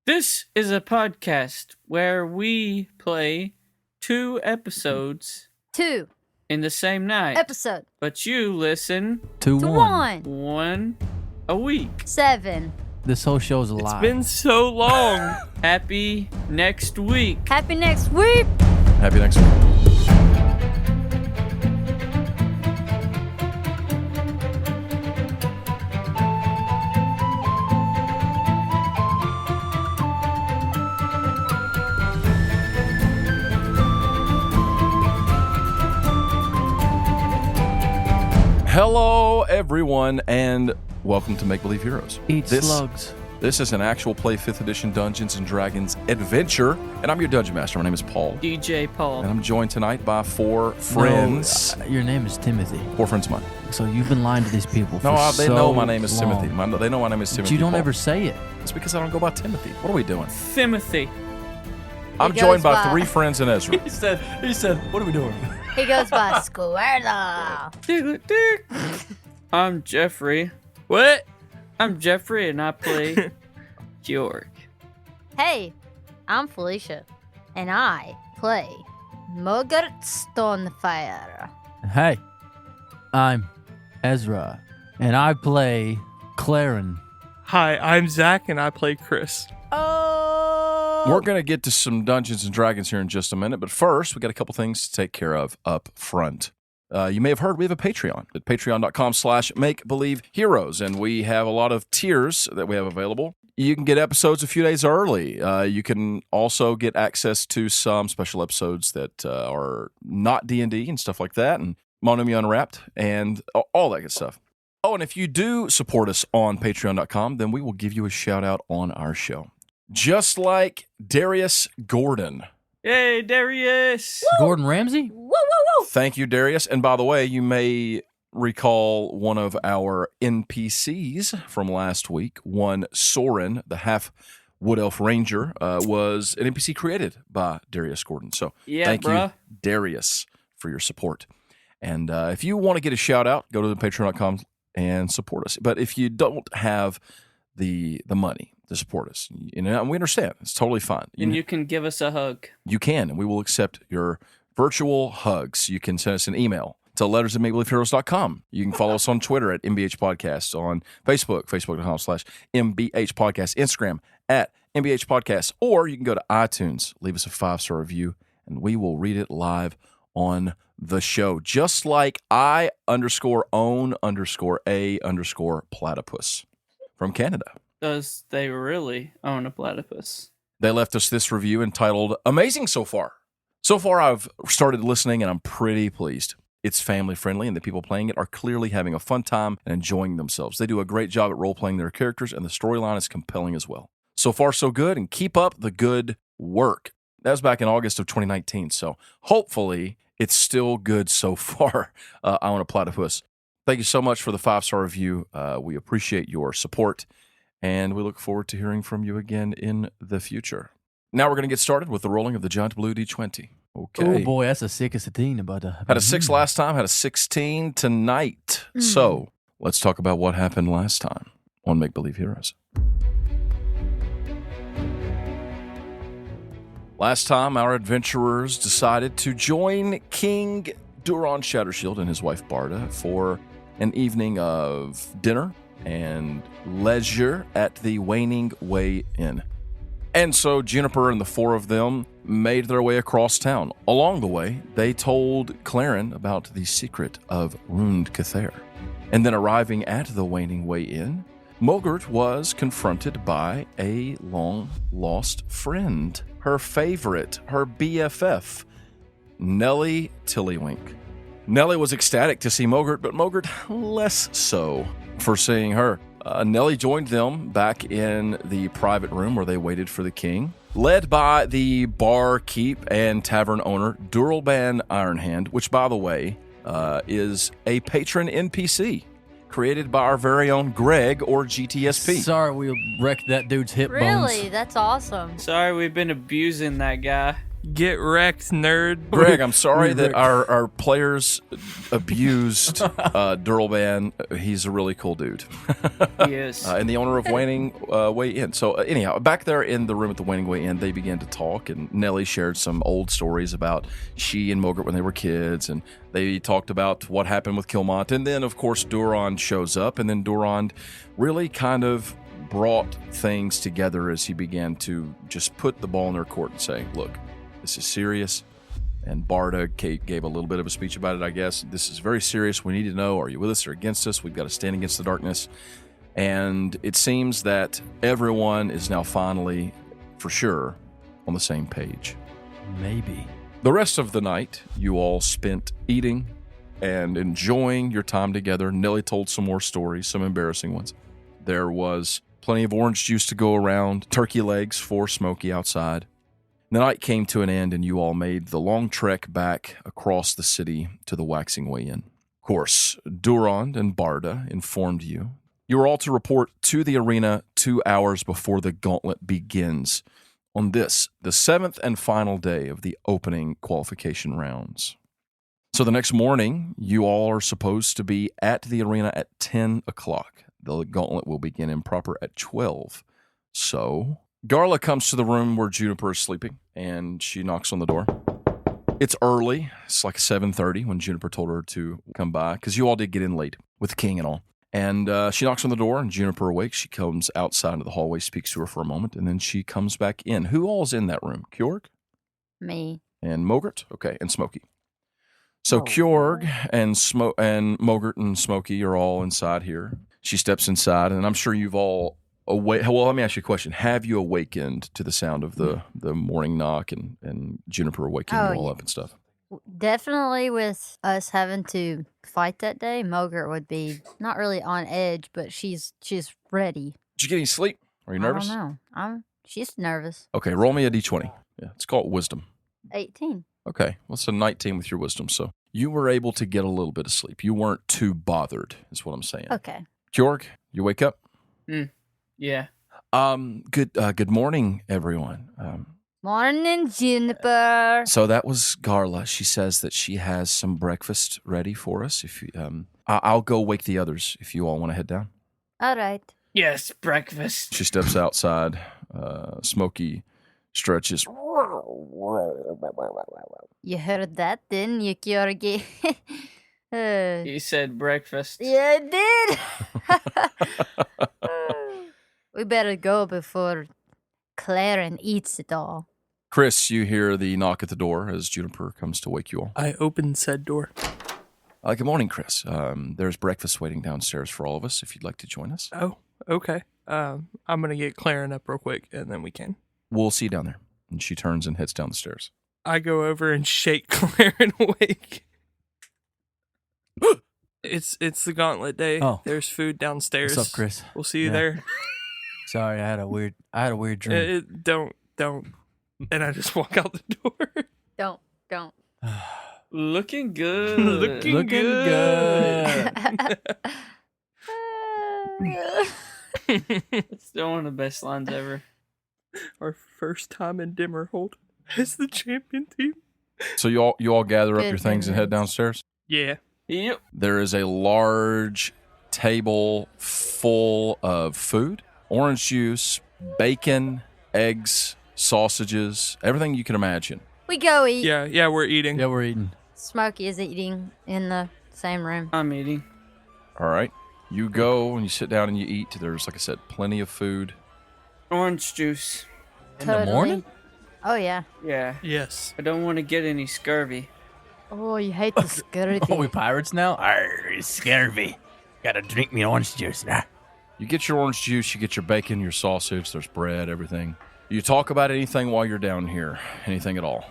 This is a podcast where we play 2 episodes Two in the same night. episode But you listen to to one. one a week. 7. This whole show's a lie. It's been so long. Happy next week. Happy next week. Happy next week. Hello, everyone, and welcome to Make Believe Heroes. Eat slugs. This is an actual play 5th edition Dungeons & Dragons adventure, and I'm your Dungeon Master. My name is Paul, DJ Paul. and I'm joined tonight by 4 friends. No, your name is Timothy. 4 friends of mine. So you've been lying to these people for No, they know my so name is long. Timothy. They know my name is But Timothy. you don't Paul. ever say it. It's because I don't go by Timothy. What are we doing? Timothy. I'm goes joined by by- 3 friends in Ezra. He said, what are we doing? He goes by Squirtle. I'm Jeffrey. What? I'm Jeffrey and I play Georg. Hey, I'm Felicia, and I play Mogert Stonefire. Hey, I'm Ezra, and I play Claren. Hi, I'm Zach, and I play Chris. Oh! We're going to get to some Dungeons & Dragons here in just a minute, but first, we got a couple things to take care of up front. You may have heard we have a Patreon at patreon.com/makebelieveheroes, and we have a lot of tiers that we have available. You can get episodes a few days early. You can also get access to some special episodes that are not D&D and stuff like that, and Monome Unwrapped, and all that good stuff. Oh, and if you do support us on patreon.com, then we will give you a shout-out on our show. Just like Darius Gordon. Yay, Darius. Gordon Ramsay? Woo, woo, woo! Thank you, Darius. And by the way, you may recall one of our NPCs from last week, one Soren, the half Wood Elf Ranger, was an NPC created by Darius Gordon. So Yeah, thank bruh. you, Darius, for your support. And if you want to get a shout out, go to patreon.com and support us. But if you don't have the money to support us, and we understand, it's totally fine. And you can give us a hug. You can, and we will accept your virtual hugs. You can send us an email to letters@makebelieveheroes.com. You can follow us on Twitter at MBH Podcast, on Facebook, facebook.com/MBH Podcast, Instagram at MBH Podcast, or you can go to iTunes, leave us a 5-star review, and we will read it live on the show. Just like I_own_a_platypus from Canada. Does they really own a platypus? They left us this review entitled, Amazing So Far. So far, I've started listening, and I'm pretty pleased. It's family-friendly, and the people playing it are clearly having a fun time and enjoying themselves. They do a great job at role-playing their characters, and the storyline is compelling as well. So far, so good, and keep up the good work. That was back in August of 2019, so hopefully it's still good so far. I own a platypus. Thank you so much for the 5-star review. We appreciate your support, and we look forward to hearing from you again in the future. Now we're going to get started with the rolling of the giant blue D20. Okay. Oh boy, that's the sickest of teen. But Had a 6 last time, had a 16 tonight. So let's talk about what happened last time on Make Believe Heroes. Last time, our adventurers decided to join King Duron Shattershield and his wife Barda for an evening of dinner and leisure at the Waning Way Inn. And so Juniper and the 4 of them made their way across town. Along the way, they told Claren about the secret of Rund Cather. And then arriving at the Waning Way Inn, Mogert was confronted by a long-lost friend, her favorite, her BFF, Nellie Tillywink. Nellie was ecstatic to see Mogert, but Mogert less so for seeing her. Nellie joined them back in the private room where they waited for the king, led by the barkeep and tavern owner, Duralban Ironhand, which, by the way, is a patron NPC created by our very own Greg, or GTSP. Sorry we wrecked that dude's hip bones. Really? That's awesome. Sorry, we've been abusing that guy. Get wrecked, nerd. Greg, I'm sorry we that wrecked. our players abused Duralban. He's a really cool dude. He is. And the owner of Waning Way Inn. So anyhow, back there in the room at the Waning Way Inn, they began to talk, and Nellie shared some old stories about she and Mogert when they were kids, and they talked about what happened with Kilmont. And then, of course, Durand shows up, and then Durand really kind of brought things together as he began to just put the ball in their court and say, look, this is serious. And Barda gave a little bit of a speech about it, I guess. This is very serious. We need to know, are you with us or against us? We've got to stand against the darkness. And it seems that everyone is now finally, for sure, on the same page. Maybe. The rest of the night, you all spent eating and enjoying your time together. Nellie told some more stories, some embarrassing ones. There was plenty of orange juice to go around, turkey legs for Smokey outside. The night came to an end, and you all made the long trek back across the city to the Waxing Way Inn. Of course, Durand and Barda informed you. You are all to report to the arena 2 hours before the Gauntlet begins on this, the 7th and final day of the opening qualification rounds. So the next morning, you all are supposed to be at the arena at 10 o'clock. The Gauntlet will begin in proper at 12. So Garla comes to the room where Juniper is sleeping, and she knocks on the door. It's early. It's like 7:30 when Juniper told her to come by, because you all did get in late with the king and all. And she knocks on the door, and Juniper awakes. She comes outside into the hallway, speaks to her for a moment, and then she comes back in. Who all's in that room? Kjorg? Me. And Mogert? Okay, and Smokey. So Oh. Kjorg and Mogert and Smokey are all inside here. She steps inside, and I'm sure you've all well, let me ask you a question. Have you awakened to the sound of the morning knock and Juniper waking Oh, you all yeah. up and stuff? Definitely with us having to fight that day, Mogert would be not really on edge, but she's ready. Did you get any sleep? Are you nervous? I don't know. She's nervous. Okay, roll me a d20. Yeah, it's called wisdom. 18. Okay, well, it's a 19 with your wisdom, so you were able to get a little bit of sleep. You weren't too bothered, is what I'm saying. Okay. Kjorg, you wake up? Yeah. Good morning, everyone. Morning, Juniper. So that was Garla. She says that she has some breakfast ready for us. If you, I'll go wake the others if you all want to head down. All right. Yes, breakfast. She steps outside. Smokey stretches. You heard that, didn't you, Georgie? He said breakfast. Yeah, I did. We better go before Claren eats it all. Chris, you hear the knock at the door as Juniper comes to wake you all. I opened said door. Good morning, Chris. There's breakfast waiting downstairs for all of us if you'd like to join us. Oh, okay. I'm going to get Claren up real quick, and then we can. We'll see you down there. And she turns and heads down the stairs. I go over and shake Claren awake. It's the Gauntlet day. Oh. There's food downstairs. What's up, Chris? We'll see you Yeah. there. Sorry, I had a weird dream. Don't. And I just walk out the door. Don't. Looking good. Looking good. It's still one of the best lines ever. Our first time in Dimmerhold as the champion team. So you all gather up your things and head Goodness. downstairs? Yeah. Yep. There is a large table full of food, orange juice, bacon, eggs, sausages, everything you can imagine. We go eat. Yeah, we're eating. Yeah, we're eating. Smokey is eating in the same room. I'm eating. All right. You go and you sit down and you eat. There's, like I said, plenty of food. Orange juice. In the morning? Oh, yeah. Yeah. Yes. I don't want to get any scurvy. Oh, you hate the scurvy. Oh, we pirates now? Arr, scurvy. Gotta drink me orange juice now. You get your orange juice, you get your bacon, your sausage, there's bread, everything. You talk about anything while you're down here, anything at all.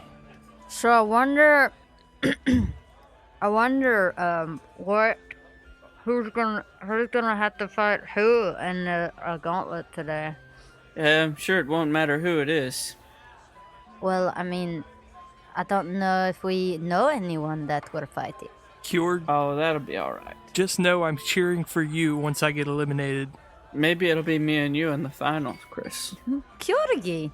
So I wonder, what, who's gonna have to fight who in a gauntlet today? I'm sure it won't matter who it is. Well, I mean, I don't know if we know anyone that we're fighting. Cured. Oh, that'll be all right. Just know I'm cheering for you once I get eliminated. Maybe it'll be me and you in the finals, Chris. Kyorgi.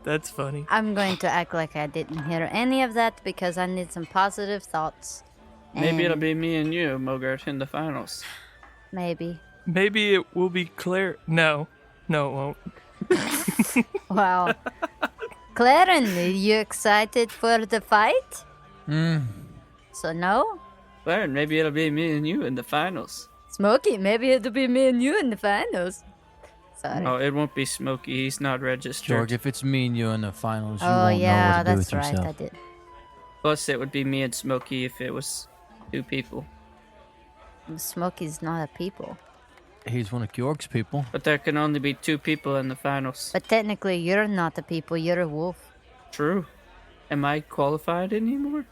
That's funny. I'm going to act like I didn't hear any of that because I need some positive thoughts. Maybe it'll And be me and you, Mogart, in the finals. Maybe. Maybe it will be Claire. No, it won't. Wow. Clarence, are you excited for the fight? So no? Baron, maybe it'll be me and you in the finals. Smokey, maybe it'll be me and you in the finals. Sorry. Oh, it won't be Smokey. He's not registered. George, if it's me and you in the finals, you Oh won't know yeah, what to do that's with right. yourself. I did. Plus, it would be me and Smokey if it was 2 people. Smokey's not a people. He's one of Georg's people. But there can only be 2 people in the finals. But technically, you're not a people. You're a wolf. True. Am I qualified anymore?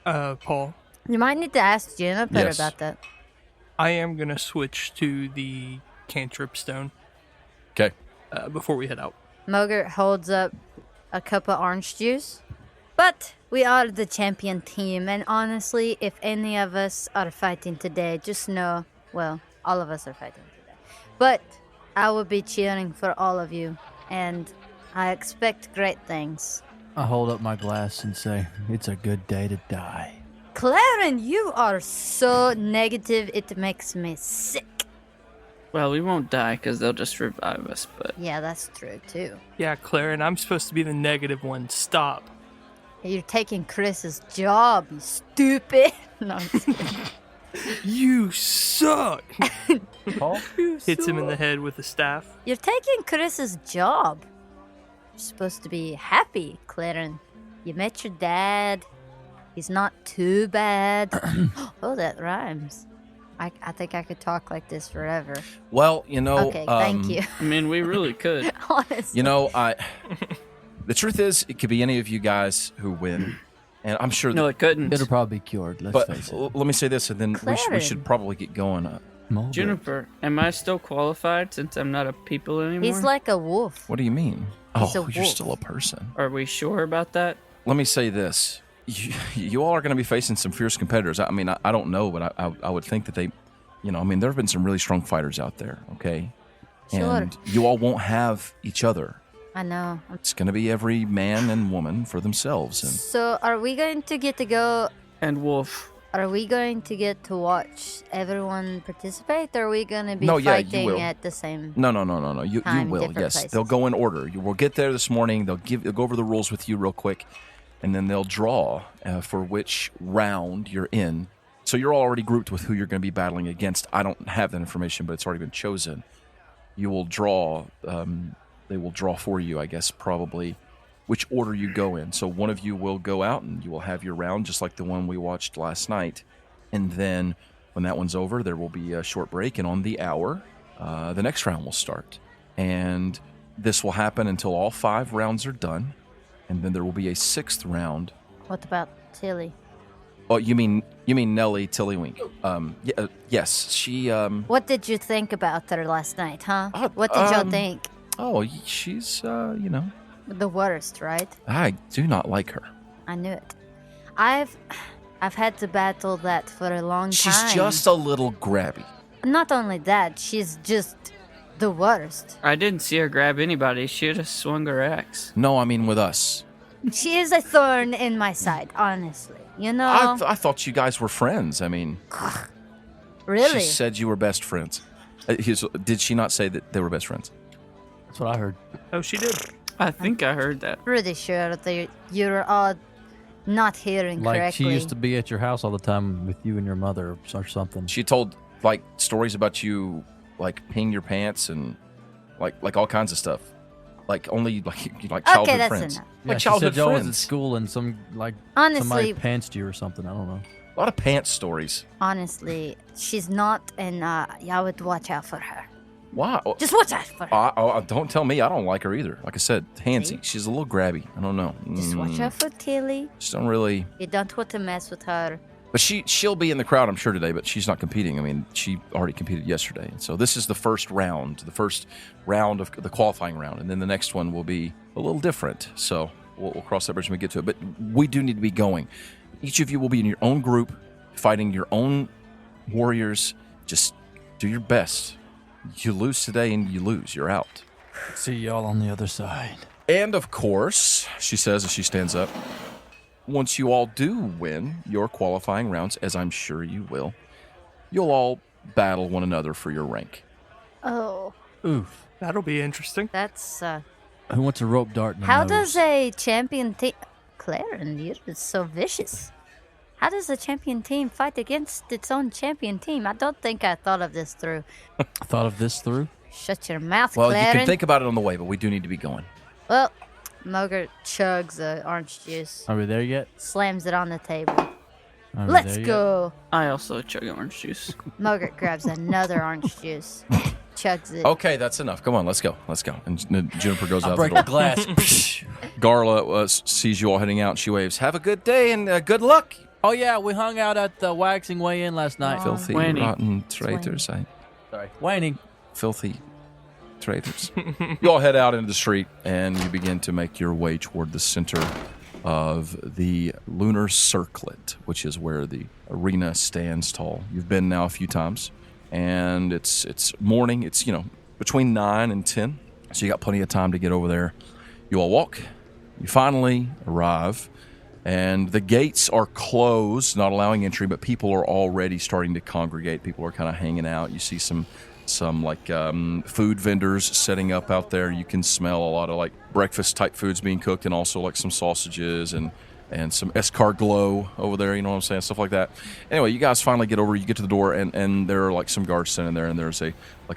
Paul, You might need to ask Juniper Yes. about that. I am gonna switch to the cantrip stone Okay. before we head out. Mogert holds up a cup of orange juice. But we are the champion team, and honestly, if any of us are fighting today, just know, well, all of us are fighting today. But I will be cheering for all of you, and I expect great things. I hold up my glass and say, it's a good day to die. Clarence, you are so negative, it makes me sick. Well, we won't die because they'll just revive us, but Yeah, that's true, too. Yeah, Claire, and I'm supposed to be the negative one. Stop. You're taking Chris's job, you stupid. No, I'm just kidding. You suck. Paul? Hits him in the head with a staff. You're taking Chris's job. You're supposed to be happy, Clarence. You met your dad. He's not too bad. Oh, that rhymes. I think I could talk like this forever. Well, you know. Okay, thank you. I mean, we really could. Honestly. You know, the truth is, it could be any of you guys who win, and I'm sure. No, it couldn't. It'll probably be cured, let's but face it. let me say this, and then we Clarence. should probably get going. Mulder. Juniper, am I still qualified since I'm not a people anymore? He's like a wolf. What do you mean? He's a Oh, you're wolf. still a person. Are we sure about that? Let me say this: you all are going to be facing some fierce competitors. I mean, I don't know, but I would think that they, I mean, there have been some really strong fighters out there. Okay, Sure. and you all won't have each other. I know. It's going to be every man and woman for themselves. And So, are we going to get to go? And Wolf. Are we going to get to watch everyone participate? Or are we going to be No, yeah, you fighting will. at the same? no. You Time, will. different Yes, places. they'll go in order. You will get there this morning. They'll go over the rules with you real quick, and then they'll draw for which round you're in. So you're already grouped with who you're going to be battling against. I don't have that information, but it's already been chosen. You will draw. They will draw for you, I guess, probably which order you go in. So one of you will go out and you will have your round, just like the one we watched last night. And then when that one's over, there will be a short break. And on the hour, the next round will start. And this will happen until all 5 rounds are done. And then there will be a 6th round. What about Tilly? Oh, you mean Nellie Tillywink? Yes, she. What did you think about her last night, huh? Uh, What did y'all think? Oh, she's. The worst, right? I do not like her. I knew it. I've had to battle that for a long time. She's just a little grabby. Not only that, she's just the worst. I didn't see her grab anybody. She just swung her axe. No, I mean with us. She is a thorn in my side, honestly. You know? I thought you guys were friends. I mean, Really? she said you were best friends. Did she not say that they were best friends? That's what I heard. Oh, she did. I think I heard that. Pretty sure that you're all not hearing Like correctly. she used to be at your house all the time with you and your mother or something. She told like stories about you, like peeing your pants and like all kinds of stuff. Like only like childhood Okay, that's friends. enough. Yeah, Like she childhood said y'all was at friends. school and somebody Honestly, pantsed you or something. I don't know. A lot of pants stories. honestly, she's not, and I would watch out for her. Why? Just watch out for her. Don't tell me. I don't like her either. Like I said, handsy. She's a little grabby. I don't know. Just watch out for Tilly. Just don't really. You don't want to mess with her. But she'll be in the crowd, I'm sure, today. But she's not competing. I mean, she already competed yesterday. So this is the first round of the qualifying round, and then the next one will be a little different. So we'll cross that bridge when we get to it. But we do need to be going. Each of you will be in your own group, fighting your own warriors. Just do your best. You lose today, and you lose. You're out. See y'all on the other side. And of course, she says as she stands up, once you all do win your qualifying rounds, as I'm sure you will, you'll all battle one another for your rank. Oh, Oof. That'll be interesting. that's Who wants a rope dart in the how nose? does a champion team? Claren, you're so vicious. How does a champion team fight against its own champion team? I don't think I thought of this through. Thought of this through? Shut your mouth, Well, you Claren. can think about it on the way, but we do need to be going. Well, Mogert chugs the orange juice, Are we there yet? slams it on the table. Are we Let's there yet? go. I also chug orange juice. Mogert grabs another orange juice, chugs it. Okay, that's enough. Come on, let's go. Let's go. And Juniper goes out Break the the door. glass. Darla sees you all heading out. She waves, have a good day and good luck. Oh, yeah, we hung out at the waxing weigh-in last night. Filthy, Waney. rotten traitors. Sorry. Waning. Filthy traitors. You all head out into the street, and you begin to make your way toward the center of the lunar circlet, which is where the arena stands tall. You've been now a few times, and it's morning. It's, between 9 and 10, so you got plenty of time to get over there. You all walk. You finally arrive, and the gates are closed, not allowing entry, but people are already starting to congregate. People are kind of hanging out. You see some food vendors setting up out there. You can smell a lot of breakfast type foods being cooked, and also some sausages and some escargot over there, you know what I'm saying, stuff like that. Anyway, you guys finally get over. You get to the door, and there are some guards standing there, and there's a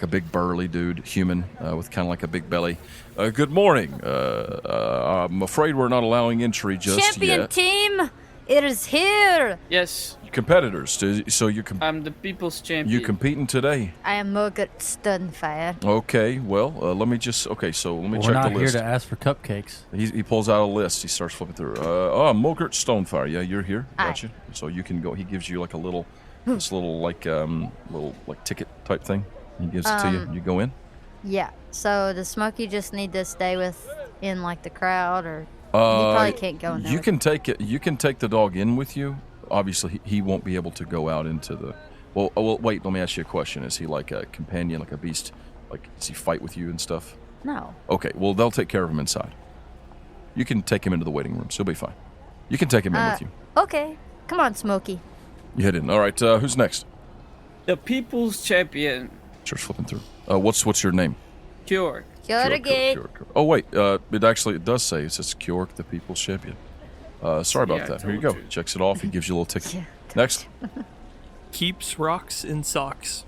big burly dude, human, with kind of a big belly. Good morning. I'm afraid we're not allowing entry just Champion yet. team, it is here. Yes, Competitors, so you're I'm the people's champion. you competing today? I am Mogert Stunfire. Okay, well, let me check We're the not here list. to ask for cupcakes. He pulls out a list. He starts flipping through. Mogert Stonefire. Yeah, you're here. Aye. Gotcha. So you can go. He gives you a little ticket type thing. He gives it to you. You go in. Yeah. So does Smokey just need to stay in the crowd, or he probably can't go in there? You can take it. You can take the dog in with you. Obviously, he won't be able to go out into the. Well, wait. Let me ask you a question. Is he like a companion, like a beast? Does he fight with you and stuff? No. Okay. Well, they'll take care of him inside. You can take him into the waiting room. So he'll be fine. You can take him in with you. Okay. Come on, Smokey. You head in. All right. Who's next? The people's champion, Starts flipping through. What's your name? Cure. Kyorgate. Kyork. Oh wait, it does say it says Kyork, the people's champion. Sorry about Yeah, I that. Here you told go. you. Checks it off. He gives you a little ticket. Yeah. Next. Keeps rocks in socks.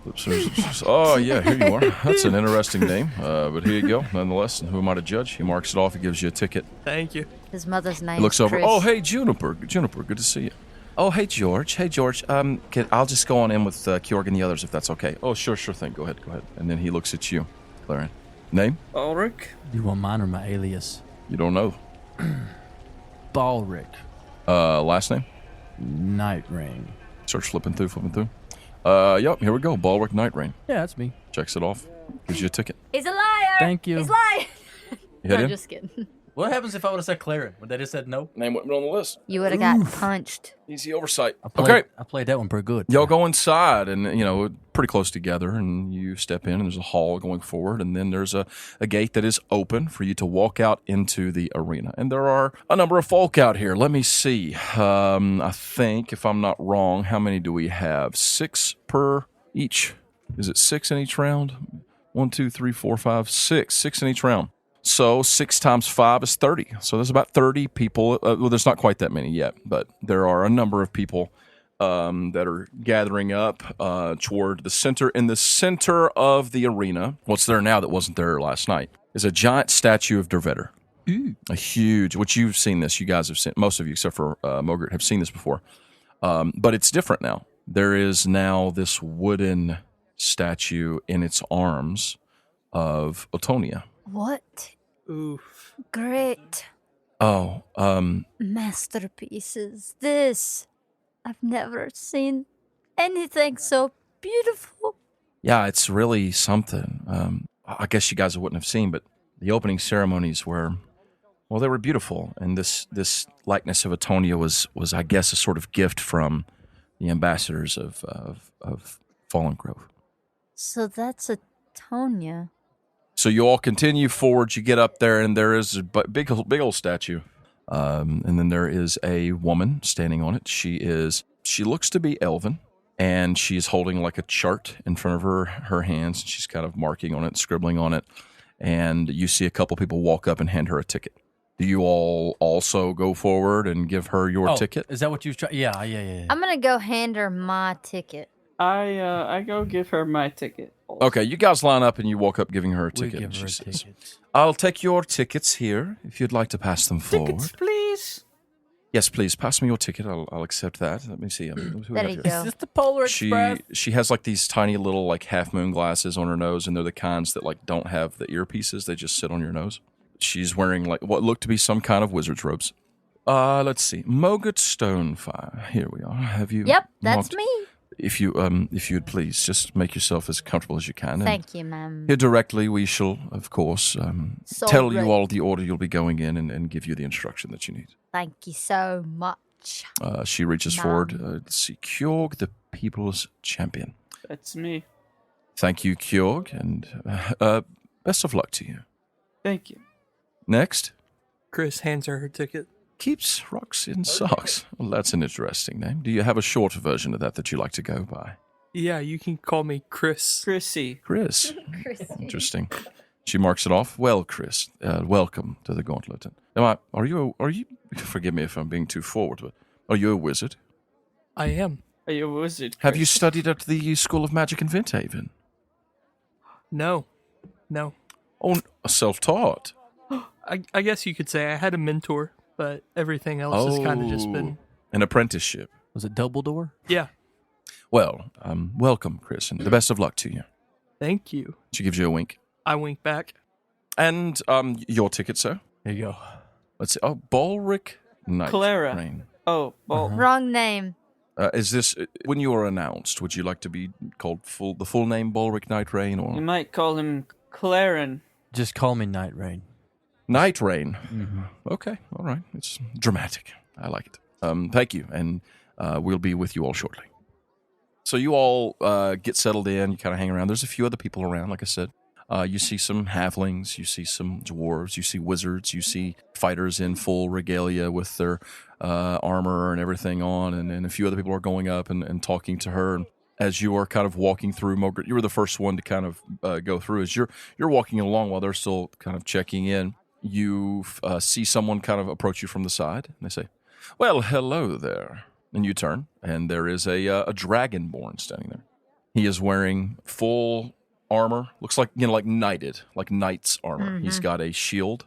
Oops, oh yeah, here you are. That's an interesting name. But here you go. Nonetheless, and who am I to judge? He marks it off. He gives you a ticket. Thank you. His mother's name. He looks over. Chris. Oh hey, Juniper. Juniper, good to see you. Oh hey George. Hey George. I'll just go on in with Kyork and the others if that's okay. Oh sure thing. Go ahead. And then he looks at you, Claren. Name? Ulrich. You want mine or my alias? You don't know. Balric. Last name? Night Ring. Starts flipping through. Yep, here we go. Balric Night Rain. Yeah, that's me. Checks it off. Gives you a ticket. He's a liar. Thank you. He's lying. You head No, in? just kidding. What happens if I would have said Claren? Would they just said no? Name went on the list. You would have got punched. Easy oversight. I played that one pretty good. Y'all go inside and, pretty close together, and you step in, and there's a hall going forward, and then there's a gate that is open for you to walk out into the arena. And there are a number of folk out here. Let me see. I think, if I'm not wrong, how many do we have? 6 per each. Is it 6 in each round? 1, 2, 3, 4, 5, 6. 6 in each round. So 6 times 5 is 30. So there's about 30 people. Well, there's not quite that many yet, but there are a number of people that are gathering up toward the center. In the center of the arena, what's there now that wasn't there last night, is a giant statue of Dervetter. A huge, which you've seen this. You guys have seen, most of you except for Mogert have seen this before. But it's different now. There is now this wooden statue in its arms of Otonia. What Oof. great Oh, masterpieces. This. I've never seen anything so beautiful. yeah, it's really something. I guess you guys wouldn't have seen, but the opening ceremonies were, well, they were beautiful. And this likeness of Atonia was, I guess, a sort of gift from the ambassadors of Fallen Grove. So that's a Tonya. So you all continue forward. You get up there, and there is a big old statue. And then there is a woman standing on it. She looks to be elven, and she's holding like a chart in front of her hands. She's kind of marking on it, scribbling on it. And you see a couple people walk up and hand her a ticket. Do you all also go forward and give her your ticket? Is that what you trying? Yeah. I'm gonna go hand her my ticket. I go give her my ticket. Also. Okay, you guys line up and you walk up giving her a We ticket. give and her she a says, ticket. I'll take your tickets here if you'd like to pass them forward. Tickets, please. Yes, please, pass me your ticket. I'll accept that. Let me see. Who we There have you here? go. Is this the Polar Express? She has like these tiny little like half moon glasses on her nose, and they're the kinds that like don't have the earpieces. They just sit on your nose. She's wearing like what look to be some kind of wizard's robes. Let's see. Mogert Stonefire. Here we are. Have you? Yep, that's marked- me. If you'd please just make yourself as comfortable as you can. And Thank you, ma'am. here directly, we shall, of course, So tell great. you all the order you'll be going in and give you the instruction that you need. Thank you so much. She reaches Mom. forward. Let's see. Kjorg, the people's champion. That's me. Thank you, Kjorg, and best of luck to you. Thank you. Next, Chris hands her ticket. Keeps Rocks in Socks. Well, that's an interesting name. Do you have a short version of that you like to go by? Yeah, you can call me Chris. Chrissy. Chris. Interesting. She marks it off. Well, Chris, welcome to the Gauntlet. Now, are you? Forgive me if I'm being too forward, but are you a wizard? I am. Are you a wizard? Have you Chris? studied at the School of Magic in Venthaven? No. Oh, self-taught. I guess you could say I had a mentor, but everything else has kind of just been. An apprenticeship. Was it Dumbledore? Yeah. Well, welcome, Chris, and the best of luck to you. Thank you. She gives you a wink. I wink back. And your ticket, sir. There you go. Let's see. Oh, Balric Knight. Clara. Rain. Oh, well, Wrong name. Is this when you are announced? Would you like to be called the full name Balric Knight Rain or you might call him Claren. Just call me Night Rain. Night Rain? Mm-hmm. Okay, all right. It's dramatic. I like it. Thank you, and we'll be with you all shortly. So you all get settled in. You kind of hang around. There's a few other people around, like I said. You see some halflings. You see some dwarves. You see wizards. You see fighters in full regalia with their armor and everything on. And a few other people are going up and talking to her. And as you are kind of walking through, Mogert, you were the first one to kind of go through. As you're walking along while they're still kind of checking in, you see someone kind of approach you from the side. And they say, well, hello there. And you turn, and there is a dragonborn standing there. He is wearing full armor. Looks like, like knighted, like knight's armor. Mm-hmm. He's got a shield,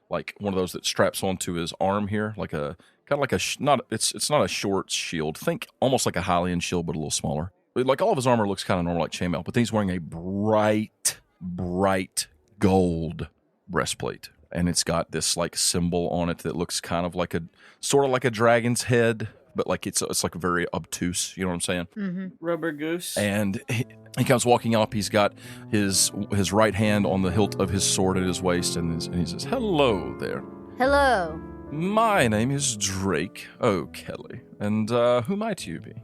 like one of those that straps onto his arm here, like a kind of like it's not a short shield. Think almost like a Hylian shield, but a little smaller. Like all of his armor looks kind of normal, like chainmail, but then he's wearing a bright gold breastplate, and it's got this like symbol on it that looks kind of like sort of like a dragon's head. But like it's like very obtuse, you know what I'm saying? Mm-hmm. Rubber goose. And he comes walking up. He's got his right hand on the hilt of his sword at his waist, and he says, "Hello there. Hello. My name is Drake O'Kelly, and who might you be?"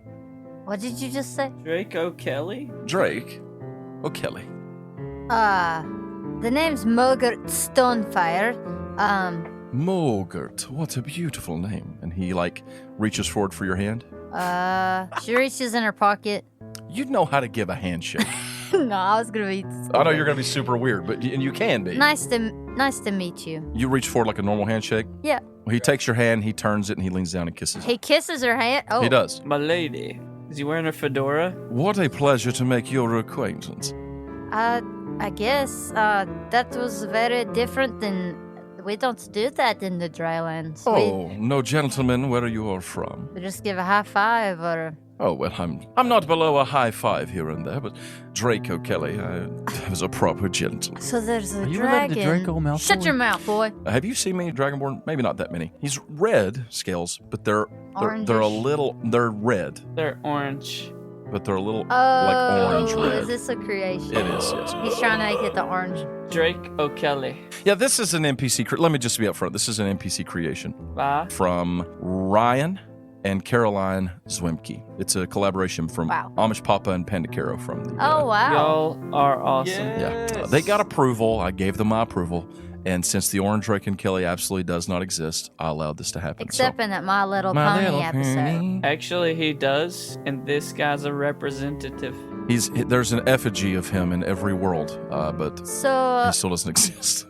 What did you just say? Drake O'Kelly? Drake O'Kelly. The name's Mogert Stonefire. Mogert, what a beautiful name. And he like reaches forward for your hand. She reaches in her pocket. You'd know how to give a handshake. No, I was gonna be. I know you're gonna be super weird, but and you can be. Nice to meet you. You reach forward like a normal handshake. Yeah. Well, he takes your hand, he turns it, and he leans down and kisses it. He kisses her hand. Oh, He does. My lady. Is he wearing a fedora? What a pleasure to make your acquaintance. I guess that was very different than. We don't do that in the drylands. Oh, no, gentlemen, where you are from? We just give a high five or. Oh, well, I'm not below a high five here and there, but Drake O'Kelly is a proper gentleman. So there's a Are you related dragon. to Draco Malfoy? Shut your mouth, boy. Have you seen many Dragonborn? Maybe not that many. He's red scales, but they're a Orangish. little, they're red, They're orange. but they're a little Oh, orange red. is this a creation? It is, yes. He's trying to make it the orange. Drake O'Kelly. Yeah, this is an NPC. Let me just be upfront. This is an NPC creation Bye. from Ryan and Caroline Zwimke. It's a collaboration from Wow. Amish Papa and Panda Caro from the... Oh, wow. Y'all are awesome. Yeah, they got approval. I gave them my approval. And since the Orange Drake and Kelly absolutely does not exist, I allowed this to happen. Except in that My Little My Pony Little episode. Pony. Actually, he does, and this guy's a representative. There's an effigy of him in every world, but he So, still doesn't exist.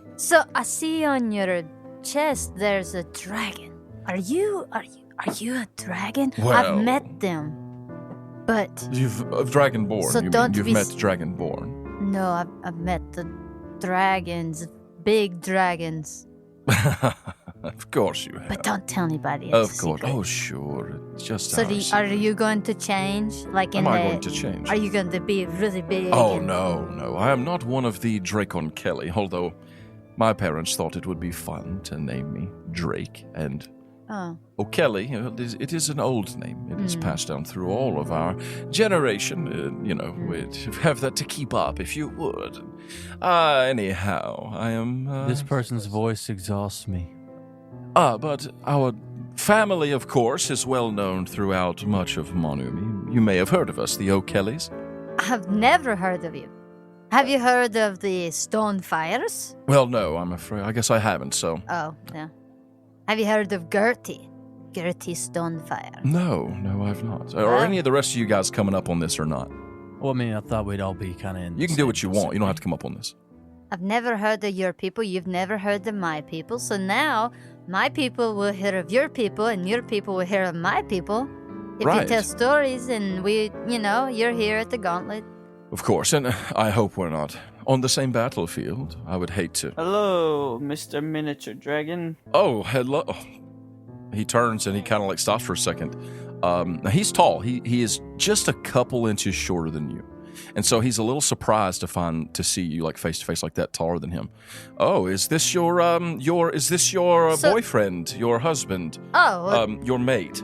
I see on your chest there's a dragon. Are you a dragon? Well- I've met them, but You've Dragonborn. So don't you've be met s- Dragonborn. no, I've met the dragons, big dragons. Of course you have. But don't tell anybody. Of It's a course. secret. Oh, sure. It's just So our are secret. you going to change? Like in Am I the? going to change? Are you going to be really big? Oh, and- no. I am not one of the Dracon Kelly, although my parents thought it would be fun to name me Drake. And Oh, O'Kelly, it is an old name. It is passed down through all of our generation. We'd have that to keep up, if you would. Anyhow, I am... This person's voice exhausts me. But our family, of course, is well known throughout much of Monumi. You may have heard of us, the O'Kellys. I've never heard of you. Have you heard of the Stone Fires? Well, no, I'm afraid. I guess I haven't, so... Oh, yeah. Have you heard of Gertie? Gertie Stonefire. No, I've not. Are any of the rest of you guys coming up on this or not? Well, I mean, I thought we'd all be kind of in. You can do what you want. You don't have to come up on this. I've never heard of your people. You've never heard of my people. So now my people will hear of your people, and your people will hear of my people. If you Right. tell stories, and you're here at the Gauntlet. Of course, and I hope we're not on the same battlefield. I would hate to. Hello, Mr. Miniature Dragon. Oh, hello. He turns and he kind of like stops for a second. Now he's tall. He is just a couple inches shorter than you, and so he's a little surprised to see you like face to face like that, taller than him. Oh, is this your So- boyfriend, your husband, Oh, your mate?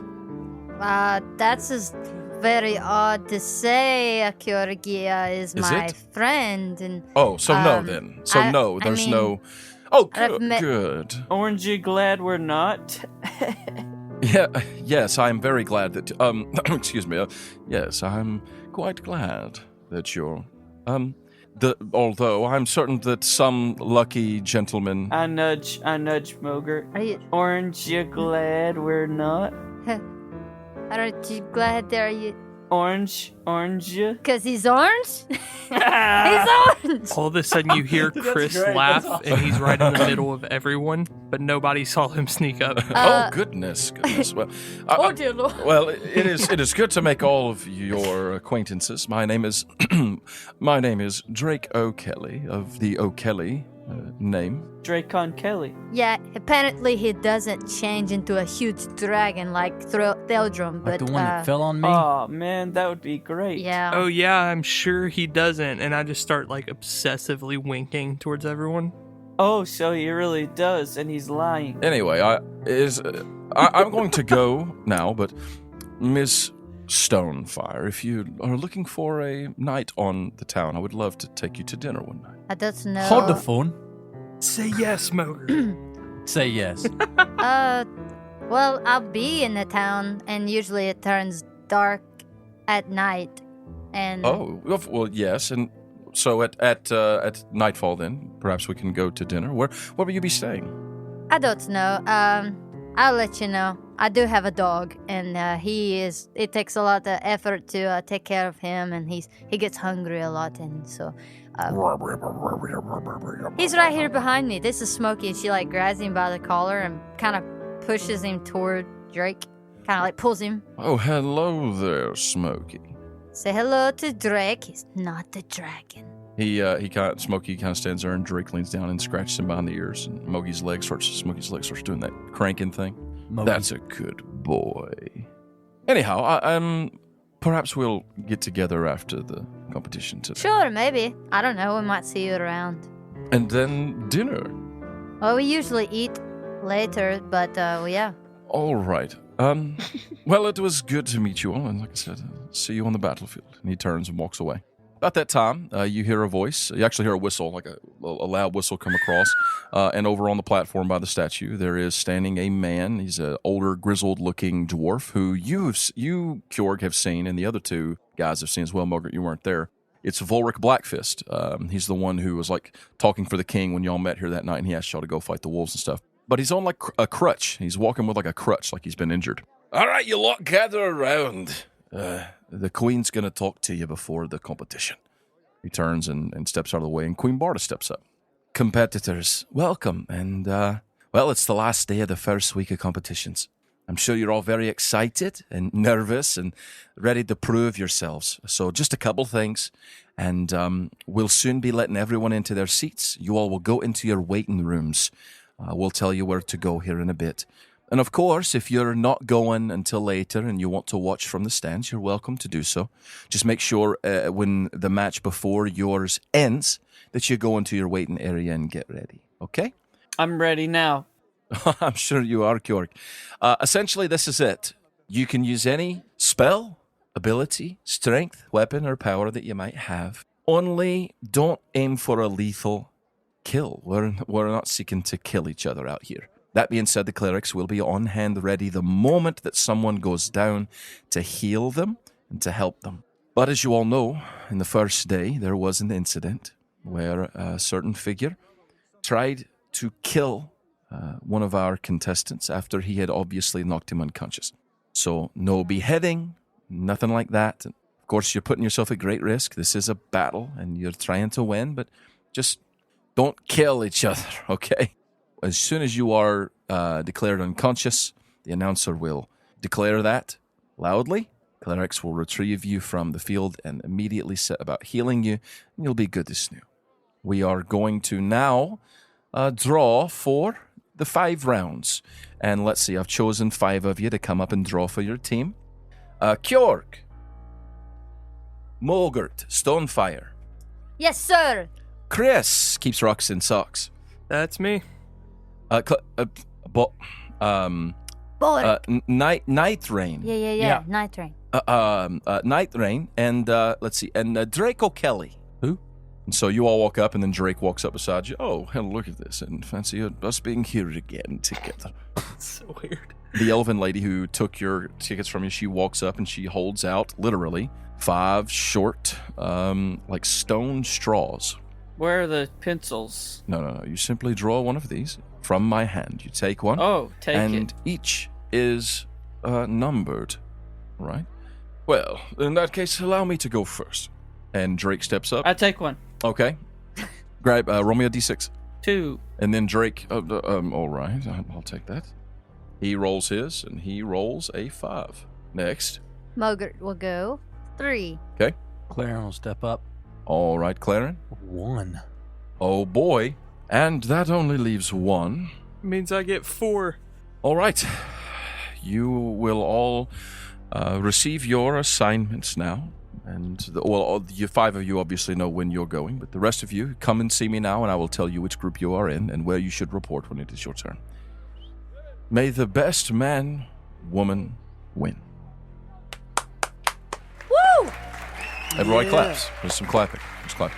that's just very odd to say. Kyorgia is my it? friend, and Oh, so no Um, then. So I- no, I there's mean, no. Oh, I've good. met- Good. Orange, you glad we're not? Yeah, yes, I am very glad that. Excuse me. Yes, I'm quite glad that you're. Although I'm certain that some lucky gentleman. I nudge Mogert. are you? Orange, you glad we're not? Aren't you glad there? You? Orange, you? Cause he's orange. He's orange. All of a sudden, you hear Chris laugh, and he's right in the middle of everyone, but nobody saw him sneak up. Oh goodness. Well, Oh dear Lord. well, it is good to make all of your acquaintances. My name is Drake O'Kelly of the O'Kelly name. Dracon Kelly. Yeah, apparently he doesn't change into a huge dragon like Theldrum, Like but the one that fell on me. Oh man, that would be great. yeah. Oh yeah, I'm sure he doesn't, and I just start like obsessively winking towards everyone. Oh, so he really does, and he's lying. Anyway, I'm going to go now, but Miss Stonefire, if you are looking for a night on the town, I would love to take you to dinner one night. I don't know. Hold the phone. Say yes, Moger. Say yes. Well, I'll be in the town, and usually it turns dark at night. And Oh, well, yes, and so at nightfall, then perhaps we can go to dinner. Where will you be staying? I don't know. I'll let you know. I do have a dog, and it takes a lot of effort to take care of him, and he gets hungry a lot, and so he's right here behind me. This is Smokey, and she like grabs him by the collar and kind of pushes him toward Drake, kind of like pulls him. Oh, hello there, Smokey. Say hello to Drake. He's not the dragon. Smokey kind of stands there, and Drake leans down and scratches him behind the ears, and Smokey's leg starts doing that cranking thing. Mogi. That's a good boy. Anyhow, perhaps we'll get together after the competition today. Sure, maybe. I don't know. We might see you around. And then dinner. Well, we usually eat later, but yeah. All right. Well, it was good to meet you all, and like I said, I'll see you on the battlefield. And he turns and walks away. About that time, you hear a voice. You actually hear a whistle, like a loud whistle come across. And over on the platform by the statue, there is standing a man. He's an older, grizzled-looking dwarf who you, Kjorg, have seen, and the other two guys have seen as well. Margaret, you weren't there. It's Volric Blackfist. He's the one who was like talking for the king when y'all met here that night, and he asked y'all to go fight the wolves and stuff. But he's on like a crutch. He's walking with like a crutch, like he's been injured. All right, you lot gather around. The queen's going to talk to you before the competition. He turns and steps out of the way, and Queen Barda steps up. Competitors, welcome. And, well, it's the last day of the first week of competitions. I'm sure you're all very excited and nervous and ready to prove yourselves. So just a couple things, and we'll soon be letting everyone into their seats. You all will go into your waiting rooms. We'll tell you where to go here in a bit. And of course, if you're not going until later and you want to watch from the stands, you're welcome to do so. Just make sure when the match before yours ends that you go into your waiting area and get ready. Okay? I'm ready now. I'm sure you are, Kjorg. Essentially, this is it. You can use any spell, ability, strength, weapon, or power that you might have. Only don't aim for a lethal kill. We're not seeking to kill each other out here. That being said, the clerics will be on hand ready the moment that someone goes down to heal them and to help them. But as you all know, in the first day, there was an incident where a certain figure tried to kill one of our contestants after he had obviously knocked him unconscious. So no beheading, nothing like that. And of course, you're putting yourself at great risk. This is a battle, and you're trying to win, but just don't kill each other, okay? As soon as you are declared unconscious, the announcer will declare that loudly. Clerics will retrieve you from the field and immediately set about healing you, and you'll be good as new. We are going to now draw for the 5 rounds. And let's see, I've chosen 5 of you to come up and draw for your team. Kjorg, Mogert, Stonefire. Yes, sir. Chris keeps rocks in socks. That's me. Night Rain. Yeah. Night Rain. Night Rain, and let's see, and Draco Kelly. Who? And so you all walk up, and then Drake walks up beside you. Oh, hell, look at this, and fancy us being here again together. So weird. The elven lady who took your tickets from you, she walks up and she holds out, literally, 5 short, like stone straws. Where are the pencils? No. You simply draw one of these from my hand. You take one. Oh, take it. And each is numbered, right? Well, in that case, allow me to go first. And Drake steps up. I take one. Okay. Grab, roll me a d6. 2. And then Drake, all right, I'll take that. He rolls his, and he rolls a 5. Next. Mogert will go 3. Okay. Claren will step up. All right, Claren. 1. Oh, boy. And that only leaves 1. Means I get 4. All right. You will all receive your assignments now. And, you 5 of you obviously know when you're going, but the rest of you, come and see me now, and I will tell you which group you are in and where you should report when it is your turn. May the best man, woman, win. Woo! Everybody claps. There's some clapping. Just clap.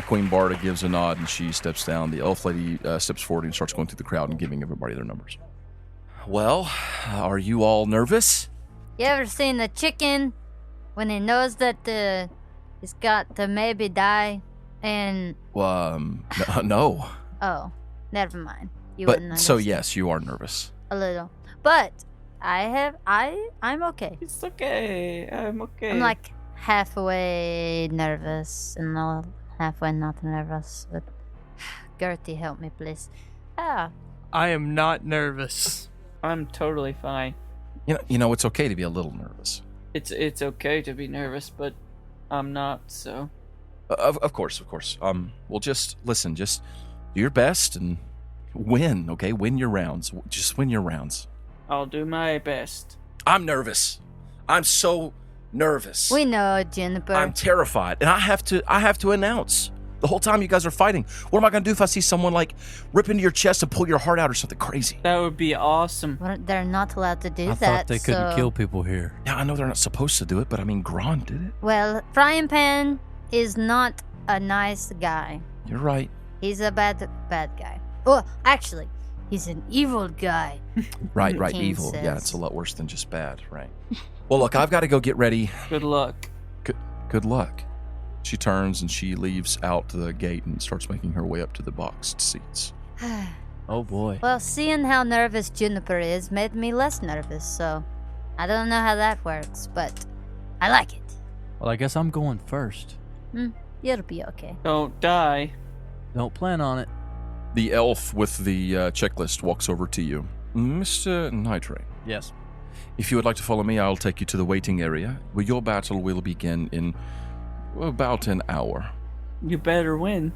Queen Barda gives a nod, and she steps down. The elf lady steps forward and starts going through the crowd and giving everybody their numbers. Well, are you all nervous? You ever seen the chicken when he knows that he's got to maybe die and... No. Oh, never mind. You But, wouldn't so understand. yes, you are nervous. A little. But I'm okay. It's okay. I'm okay. I'm like halfway nervous and halfway not nervous. But Gertie, help me, please. Ah. I am not nervous. I'm totally fine. You know, it's okay to be a little nervous. It's okay to be nervous, but I'm not, so... Of course. Well, just listen. Just do your best and win, okay? Win your rounds. Just win your rounds. I'll do my best. I'm nervous. I'm so nervous. We know, Juniper. I'm terrified, and I have to announce the whole time you guys are fighting. What am I gonna do if I see someone like rip into your chest and pull your heart out or something crazy? That would be awesome. Well, they're not allowed to do I that. thought they couldn't so... kill people here. Yeah, I know they're not supposed to do it, but I mean, Gron did it. Well, frying pan is not a nice guy. You're right. He's a bad guy. Oh, actually, he's an evil guy. Right, King evil. Yeah, says. it's a lot worse than just bad, right? Well, look, I've got to go get ready. Good luck. Good luck. She turns and she leaves out the gate and starts making her way up to the boxed seats. Oh boy. Well, seeing how nervous Juniper is made me less nervous, so I don't know how that works, but I like it. Well, I guess I'm going first. You'll be okay. Don't die. Don't plan on it. The elf with the checklist walks over to you. Mr. Nitrate, Yes. if you would like to follow me, I'll take you to the waiting area, where your battle will begin in about an hour. You better win.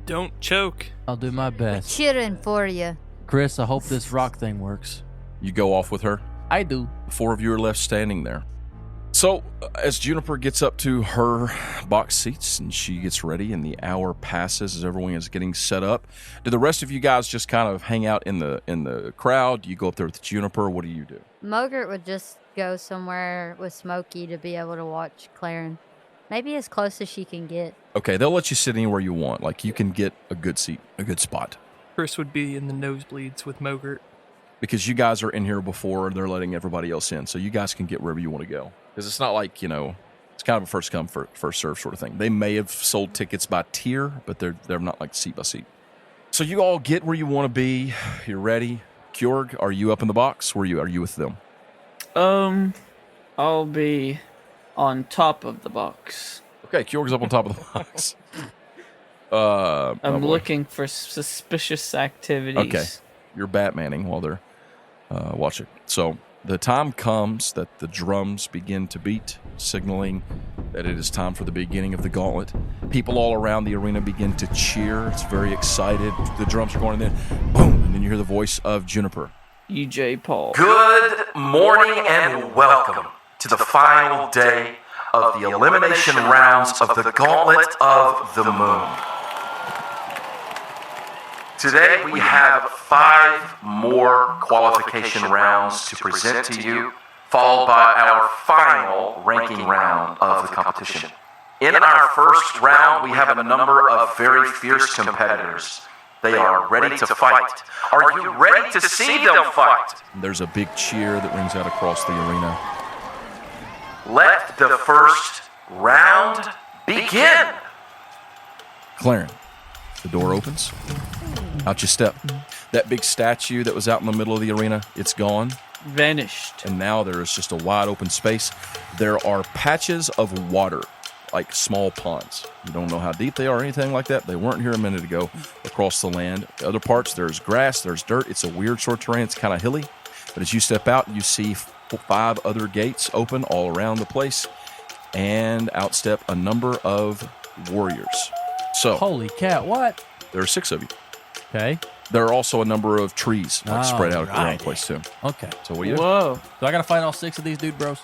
Don't choke. I'll do my best. Cheering for you. Chris, I hope this rock thing works. You go off with her. I do. The four of you are left standing there. So, as Juniper gets up to her box seats and she gets ready and the hour passes as everyone is getting set up, do the rest of you guys just kind of hang out in the crowd? Do you go up there with Juniper? What do you do? Mogert would just go somewhere with Smokey to be able to watch Claren. Maybe as close as she can get. Okay, they'll let you sit anywhere you want. Like, you can get a good seat, a good spot. Chris would be in the nosebleeds with Mogert. Because you guys are in here before and they're letting everybody else in. So you guys can get wherever you want to go. Because it's not like, it's kind of a first come, first serve sort of thing. They may have sold tickets by tier, but they're not like seat by seat. So you all get where you want to be. You're ready. Kjorg, are you up in the box? Where are you with them? I'll be on top of the box. Okay, Kjorg's up on top of the box. I'm looking for suspicious activities. Okay. You're Batmaning while they're watching. So the time comes that the drums begin to beat, signaling that it is time for the beginning of the Gauntlet. People all around the arena begin to cheer. It's very excited. The drums are going, and then boom, and then you hear the voice of Juniper. EJ Paul. Good morning and welcome to the final day of the elimination rounds of the Gauntlet of the Moon. Today we have 5 more qualification rounds to present to you, followed by our final ranking round of the competition. In our first round, we have a number of very fierce competitors. They are ready to fight. Are you ready to see them fight? There's a big cheer that rings out across the arena. Let the first round begin. Claren, the door opens. Out you step. That big statue that was out in the middle of the arena, it's gone. Vanished. And now there is just a wide open space. There are patches of water, like small ponds. You don't know how deep they are or anything like that. They weren't here a minute ago across the land. Other parts, there's grass, there's dirt. It's a weird sort of terrain. It's kind of hilly. But as you step out, you see 5 other gates open all around the place. And outstep a number of warriors. So, Holy cat, what? there are 6 of you. Okay. There are also a number of trees spread out around Alrighty. the place too. Okay. So what do you? Whoa. Do I gotta fight all 6 of these dude bros?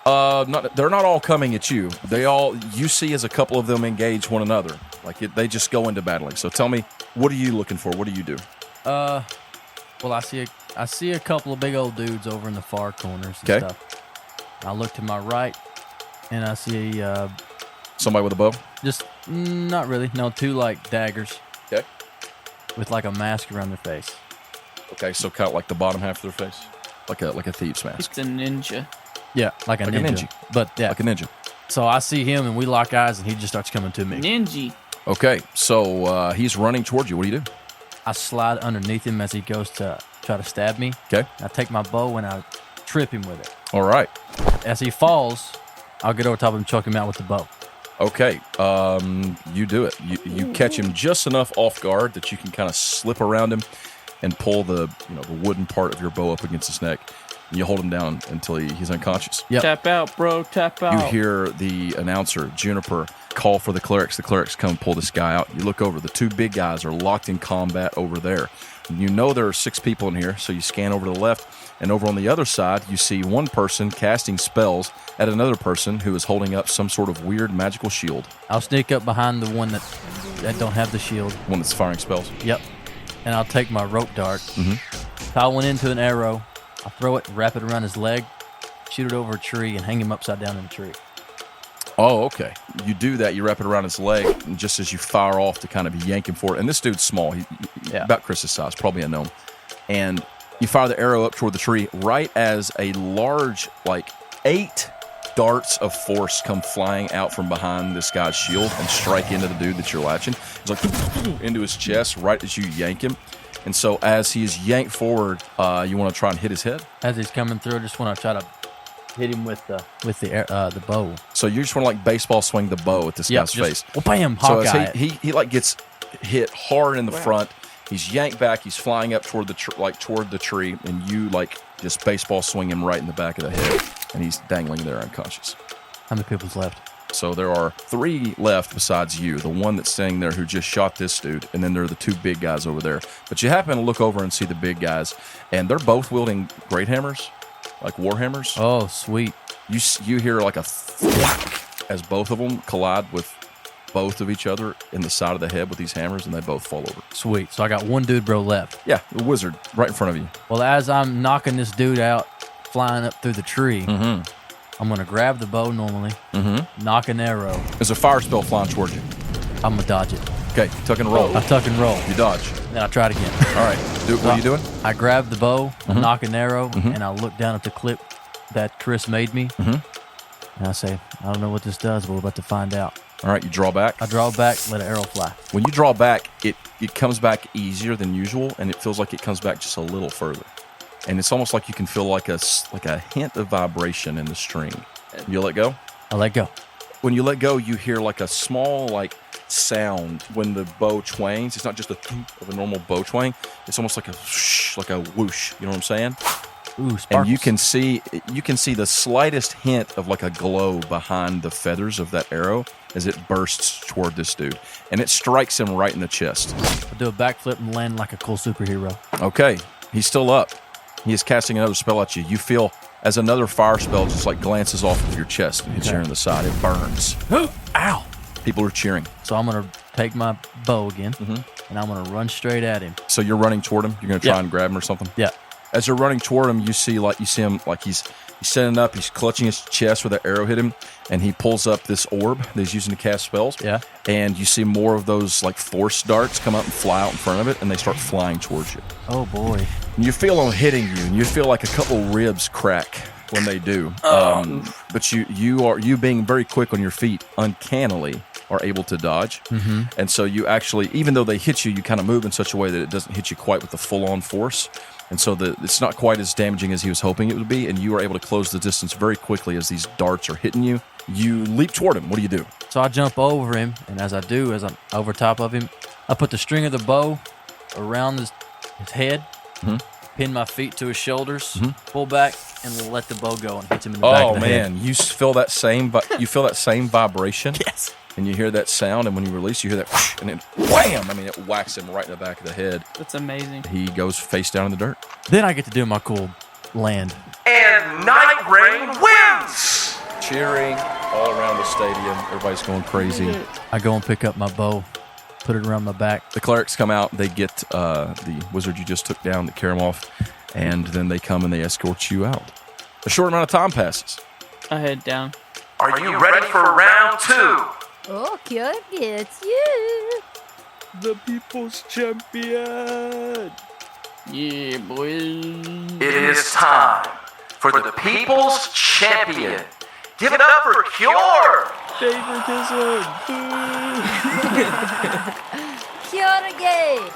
They're not all coming at you. You see as a couple of them engage one another. They just go into battling. So tell me, what are you looking for? What do you do? Well, I see a couple of big old dudes over in the far corners and 'Kay. stuff. I look to my right, and I see Somebody with a bow? just not really. No, 2 like daggers Okay. with like a mask around their face. Okay, so kind of like the bottom half of their face, like a thief's mask, It's a ninja. Yeah, like a ninja. But yeah, like a ninja. so I see him, and we lock eyes, and he just starts coming to me. Ninja. Okay, so he's running towards you. What do you do? I slide underneath him as he goes to try to stab me. Okay. I take my bow and I trip him with it. All right. As he falls, I'll get over top of him and choke him out with the bow. Okay. You do it. You catch him just enough off guard that you can kind of slip around him and pull the wooden part of your bow up against his neck. And you hold him down until he's unconscious. Yep. Tap out, bro. Tap out. You hear the announcer, Juniper, call for the clerics. The clerics come pull this guy out. You look over. The 2 big guys are locked in combat over there. You know there are 6 people in here, so you scan over to the left. And over on the other side, you see one person casting spells at another person who is holding up some sort of weird magical shield. I'll sneak up behind the one that don't have the shield. One that's firing spells. Yep. And I'll take my rope dart, tie one into an arrow, I'll throw it, wrap it around his leg, shoot it over a tree, and hang him upside down in a tree. Oh, okay. you do that, you wrap it around his leg, and just as you fire off to kind of yank him for it, and this dude's small, about Chris's size, probably a gnome, and you fire the arrow up toward the tree right as a large, 8 darts of force come flying out from behind this guy's shield and strike into the dude that you're latching. It's like into his chest right as you yank him. And so as he's yanked forward, you want to try and hit his head? As he's coming through, I just want to try to hit him with the bow. So you just want to baseball swing the bow at this guy's face. Well, bam, So Hawkeye. as he gets hit hard in the front, he's yanked back, he's flying up toward the tree, and you just baseball swing him right in the back of the head, and he's dangling there unconscious. How many people's left? So there are 3 left besides you, the one that's staying there who just shot this dude, and then there are the 2 big guys over there. But you happen to look over and see the big guys, and they're both wielding great hammers, like war hammers. Oh, sweet. You hear a thwack as both of them collide with both of each other in the side of the head with these hammers, and they both fall over. Sweet. So I got one dude bro left. Yeah, the wizard right in front of you. Well, as I'm knocking this dude out, flying up through the tree, I'm going to grab the bow normally, knock an arrow. There's a fire spell flying towards you. I'm going to dodge it. Okay, tuck and roll. I tuck and roll. You dodge. Then I try it again. All right. What are you doing? I grab the bow, I knock an arrow, and I look down at the clip that Chris made me. And I say, I don't know what this does, but we're about to find out. All right, you draw back. I draw back, let an arrow fly. When you draw back, it comes back easier than usual, and it feels like it comes back just a little further. And it's almost like you can feel like a hint of vibration in the string. You let go? I let go. When you let go, you hear a small sound when the bow twangs. It's not just a thump of a normal bow twang. It's almost like a whoosh, like a whoosh. You know what I'm saying? Ooh, sparkles. And you can see the slightest hint of a glow behind the feathers of that arrow as it bursts toward this dude, and it strikes him right in the chest. I do a backflip and land like a cool superhero. Okay, he's still up. He is casting another spell at you. You feel as another fire spell just glances off of your chest and hits you in the side. It burns. Ow! People are cheering. So I'm going to take my bow again, and I'm going to run straight at him. So you're running toward him. You're going to try and grab him or something. Yeah. As you're running toward him, you see him he's standing up. He's clutching his chest where the arrow hit him, and he pulls up this orb that he's using to cast spells. Yeah. And you see more of those force darts come up and fly out in front of it, and they start flying towards you. Oh boy. And you feel them hitting you, and you feel a couple ribs crack when they do. But you being very quick on your feet, uncannily are able to dodge. And so you actually, even though they hit you, you kind of move in such a way that it doesn't hit you quite with the full-on force. And so it's not quite as damaging as he was hoping it would be, and you are able to close the distance very quickly as these darts are hitting you. You leap toward him. What do you do? So I jump over him, and as I'm over top of him, I put the string of the bow around his head, pin my feet to his shoulders, pull back, and we'll let the bow go and hit him in the back of the head. Oh man, you feel that same vibration? Yes. And you hear that sound, and when you release, you hear that whoosh, and then wham! I mean, it whacks him right in the back of the head. That's amazing. He goes face down in the dirt. Then I get to do my cool land. And Night Rain wins! Cheering all around the stadium. Everybody's going crazy. I go and pick up my bow, put it around my back. The clerics come out. They get the wizard you just took down, they carry him off, and then they come and they escort you out. A short amount of time passes. I head down. Are you ready for round 2? Oh, Kyogi, it's you. The people's champion. Yeah, boy. It is time for the People's Champion. Give it up for Cure! Favoritism. Kyogi.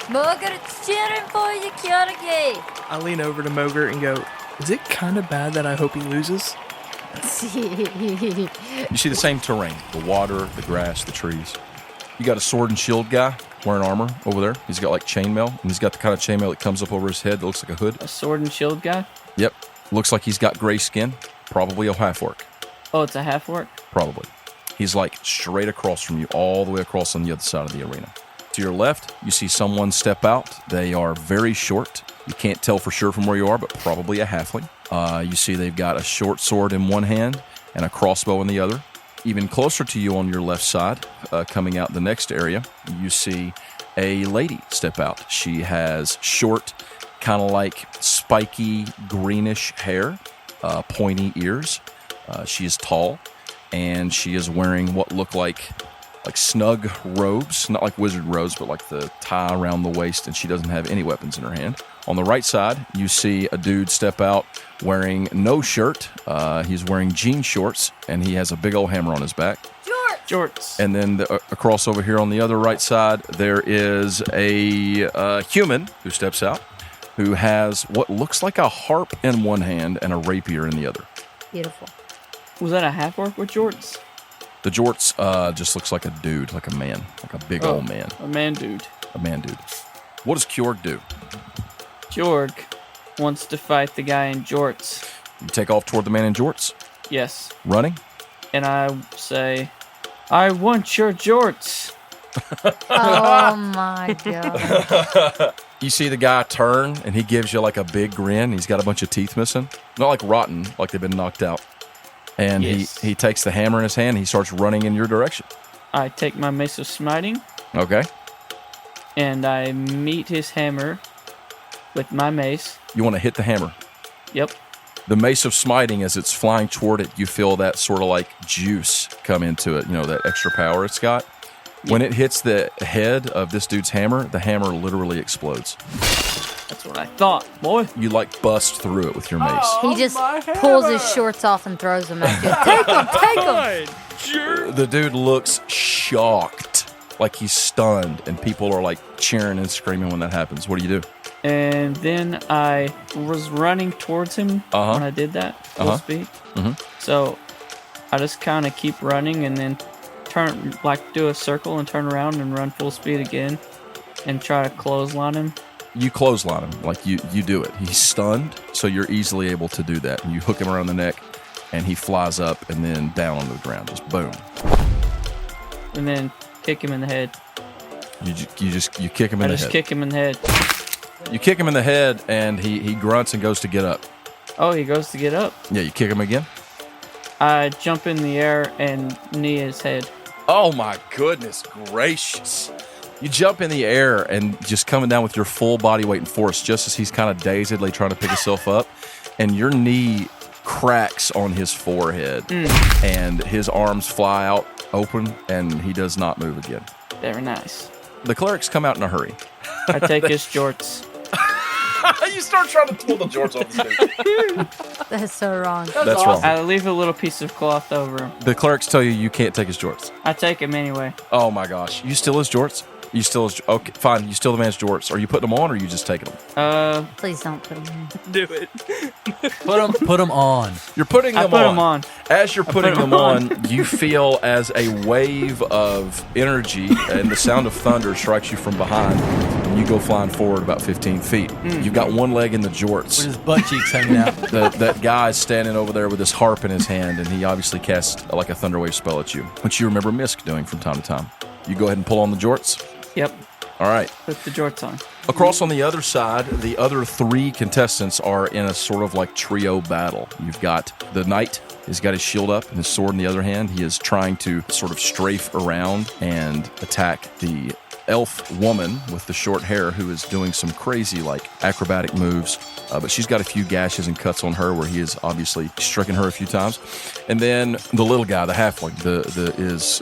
Mogart's cheering for you, Kyogi. I lean over to Mogert and go, is it kind of bad that I hope he loses? You see the same terrain, the water, the grass, the trees. You got a sword and shield guy wearing armor over there. He's got chainmail, and he's got the kind of chainmail that comes up over his head that looks like a hood. A sword and shield guy? Yep. Looks like he's got gray skin. Probably a half-orc. Oh, it's a half-orc? Probably. He's straight across from you, all the way across on the other side of the arena. To your left, you see someone step out. They are very short. You can't tell for sure from where you are, but probably a halfling. You see they've got a short sword in one hand and a crossbow in the other. Even closer to you on your left side, coming out the next area, you see a lady step out. She has short, kind of spiky greenish hair, pointy ears. She is tall, and she is wearing what look like snug robes, not like wizard robes, but like the tie around the waist, and she doesn't have any weapons in her hand. On the right side, you see a dude step out wearing no shirt. He's wearing jean shorts, and he has a big old hammer on his back. Jorts. And then across over here on the other right side, there is a human who steps out, who has what looks like a harp in one hand and a rapier in the other. Beautiful. Was that a half orc with jorts? The jorts just looks like a dude, like a man, like a big old man. A man dude. A man dude. What does Kjorg do? Jorg wants to fight the guy in jorts. You take off toward the man in jorts, Yes. running. And I say, I want your jorts. Oh my god. You see the guy turn, and he gives you like a big grin. He's got a bunch of teeth missing. Not like rotten, like they've been knocked out. And Yes. he takes the hammer in his hand. And he starts running in your direction. I take my mace of smiting, Okay. and I meet his hammer with my mace. You want to hit the hammer. Yep. The mace of smiting, as it's flying toward it, you feel that sort of like juice come into it. You know, that extra power it's got. When it hits the head of this dude's hammer, the hammer literally explodes. That's what I thought, boy. You like bust through it with your mace. He just pulls his shorts off and throws them at you. Take them! The dude looks shocked, like he's stunned, and people are like cheering and screaming when that happens. What do you do? And then I was running towards him when I did that, full speed. So I just kind of keep running and then do a circle and turn around and run full speed again and try to clothesline him. You clothesline him, like you do it. He's stunned, so you're easily able to do that. And you hook him around the neck, and he flies up and then down onto the ground. Just boom. And then kick him in the head. You kick him in the head. Kick him in the head. You kick him in the head, and he grunts and goes to get up. Oh, he goes to get up. Yeah, you kick him again. I jump in the air and knee his head. Oh my goodness gracious. You jump in the air and just coming down with your full body weight and force just as he's kind of dazedly trying to pick himself up, and your knee cracks on his forehead and his arms fly out open and he does not move again. Very nice. The clerics come out in a hurry. I take his jorts. You start trying to pull the jorts off the stage. That's so wrong. That's wrong. I leave a little piece of cloth over him. The clerics tell you can't take his jorts. I take him anyway. Oh my gosh. You steal his jorts? You steal his... Okay, fine. You steal the man's jorts. Are you putting them on or are you just taking them? Please don't put them in. Do it. Put them on. You're putting them on. I put them on. As you're putting them on, you feel as a wave of energy and the sound of thunder strikes you from behind, and you go flying forward about 15 feet. You've got one leg in the jorts. With his butt cheeks hanging out. That guy's standing over there with his harp in his hand, and he obviously casts like a thunderwave spell at you, which you remember Misk doing from time to time. You go ahead and pull on the jorts. Yep. All right. Put the jorts on. Across on the other side, the other three contestants are in a sort of like trio battle. You've got the knight. He's got his shield up and his sword in the other hand. He is trying to sort of strafe around and attack the elf woman with the short hair who is doing some crazy like acrobatic moves. But she's got a few gashes and cuts on her where he has obviously stricken her a few times. And then the little guy, the halfling, is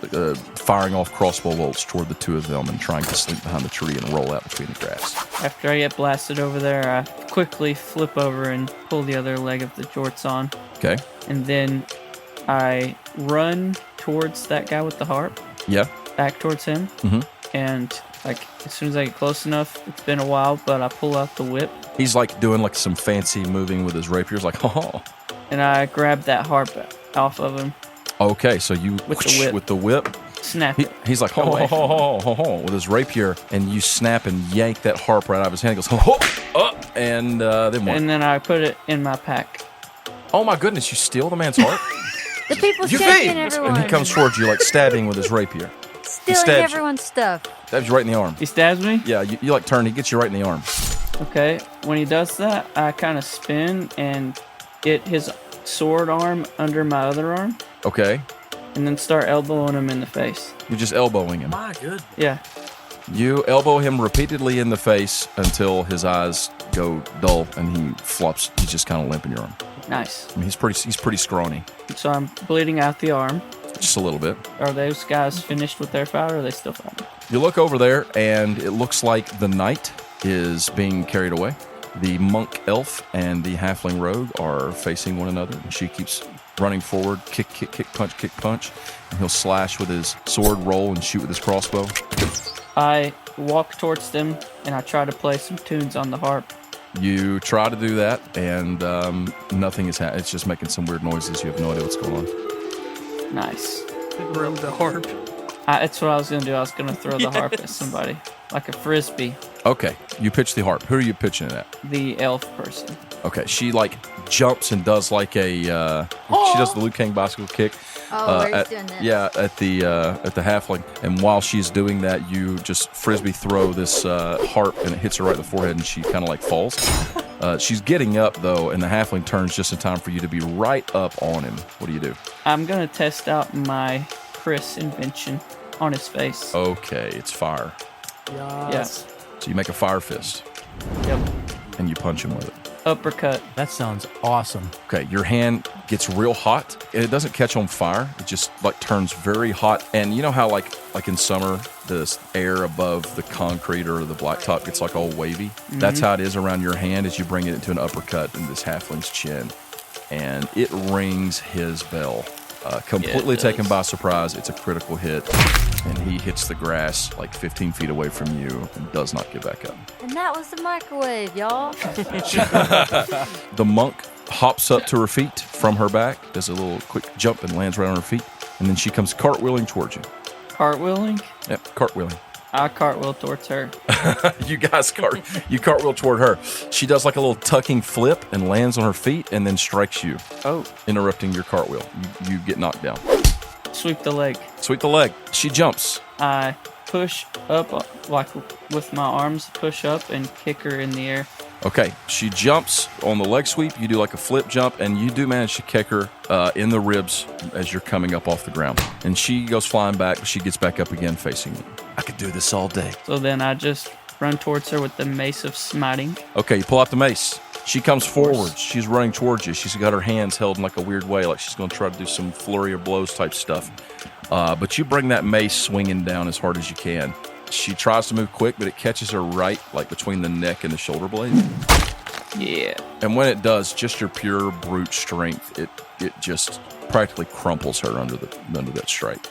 firing off crossbow bolts toward the two of them and trying to slink behind the tree and roll out between the grass. After I get blasted over there, I quickly flip over and pull the other leg of the jorts on. Okay. And then I run towards that guy with the harp. Yeah. Back towards him. Mm-hmm. And like as soon as I get close enough, it's been a while, but I pull out the whip. He's like doing like some fancy moving with his rapiers, like, oh. And I grab that harp off of him. Okay, so you With the whip. Snap it. He's like, ho, ho, ho, ho, ho, ho, with his rapier, and you snap and yank that harp right out of his hand. He goes, ho, ho, and then what? And then I put it in my pack. Oh my goodness, you steal the man's harp? The people's You champion, thief! everyone. And he comes towards you like stabbing with his rapier. Stealing stabs you. everyone's stuff. Stabs you right in the arm. He stabs me? Yeah, you like turn, he gets you right in the arm. Okay. When he does that, I kind of spin and get his sword arm under my other arm. Okay. And then start elbowing him in the face. You're just elbowing him. My goodness. Yeah. You elbow him repeatedly in the face until his eyes go dull and he flops. He's just kind of limp in your arm. Nice. I mean, he's pretty scrawny. So I'm bleeding out the arm. Just a little bit. Are those guys finished with their fight, or are they still fighting? You look over there, and it looks like the knight is being carried away. The monk elf and the halfling rogue are facing one another. She keeps running forward, kick, punch, and he'll slash with his sword, roll, and shoot with his crossbow. I walk towards them, and I try to play some tunes on the harp. You try to do that, and nothing is happening. It's just making some weird noises. You have no idea what's going on. Nice. Throw the harp. That's what I was going to do. I was going to throw the harp at somebody, like a frisbee. Okay, you pitch the harp. Who are you pitching it at? The elf person. Okay, she like jumps and does like a she does the Liu Kang bicycle kick. Where's doing this? Yeah, at the halfling. And while she's doing that, you just frisbee throw this harp, and it hits her right in the forehead, and she kind of like falls. She's getting up though, and the halfling turns just in time for you to be right up on him. What do you do? I'm going to test out my Chris invention on his face. Okay, it's fire. Yes. So you make a fire fist. Yep. And you punch him with it. Uppercut. That sounds awesome. Okay, your hand gets real hot, and it doesn't catch on fire. It just like turns very hot. And you know how like in summer, the air above the concrete or the blacktop gets like all wavy? Mm-hmm. That's how it is around your hand as you bring it into an uppercut in this halfling's chin. And it rings his bell. Completely taken by surprise. It's a critical hit, and he hits the grass like 15 feet away from you and does not get back up. And that was the microwave, y'all. The monk hops up to her feet from her back, does a little quick jump and lands right on her feet, and then she comes cartwheeling towards you. Cartwheeling? Yep, cartwheeling. I cartwheel towards her. You cartwheel toward her. She does like a little tucking flip and lands on her feet and then strikes you. Oh. Interrupting your cartwheel. You get knocked down. Sweep the leg. Sweep the leg. She jumps. I push up, like with my arms, push up and kick her in the air. Okay, she jumps on the leg sweep. You do like a flip jump, and you do manage to kick her in the ribs as you're coming up off the ground. And she goes flying back, but she gets back up again facing you. I could do this all day. So then I just run towards her with the mace of smiting. Okay, you pull out the mace. She comes forward. She's running towards you. She's got her hands held in like a weird way, like she's going to try to do some flurry of blows type stuff. But you bring that mace swinging down as hard as you can. She tries to move quick, but it catches her right like between the neck and the shoulder blade. Yeah. And when it does, just your pure brute strength, it just practically crumples her under that strike.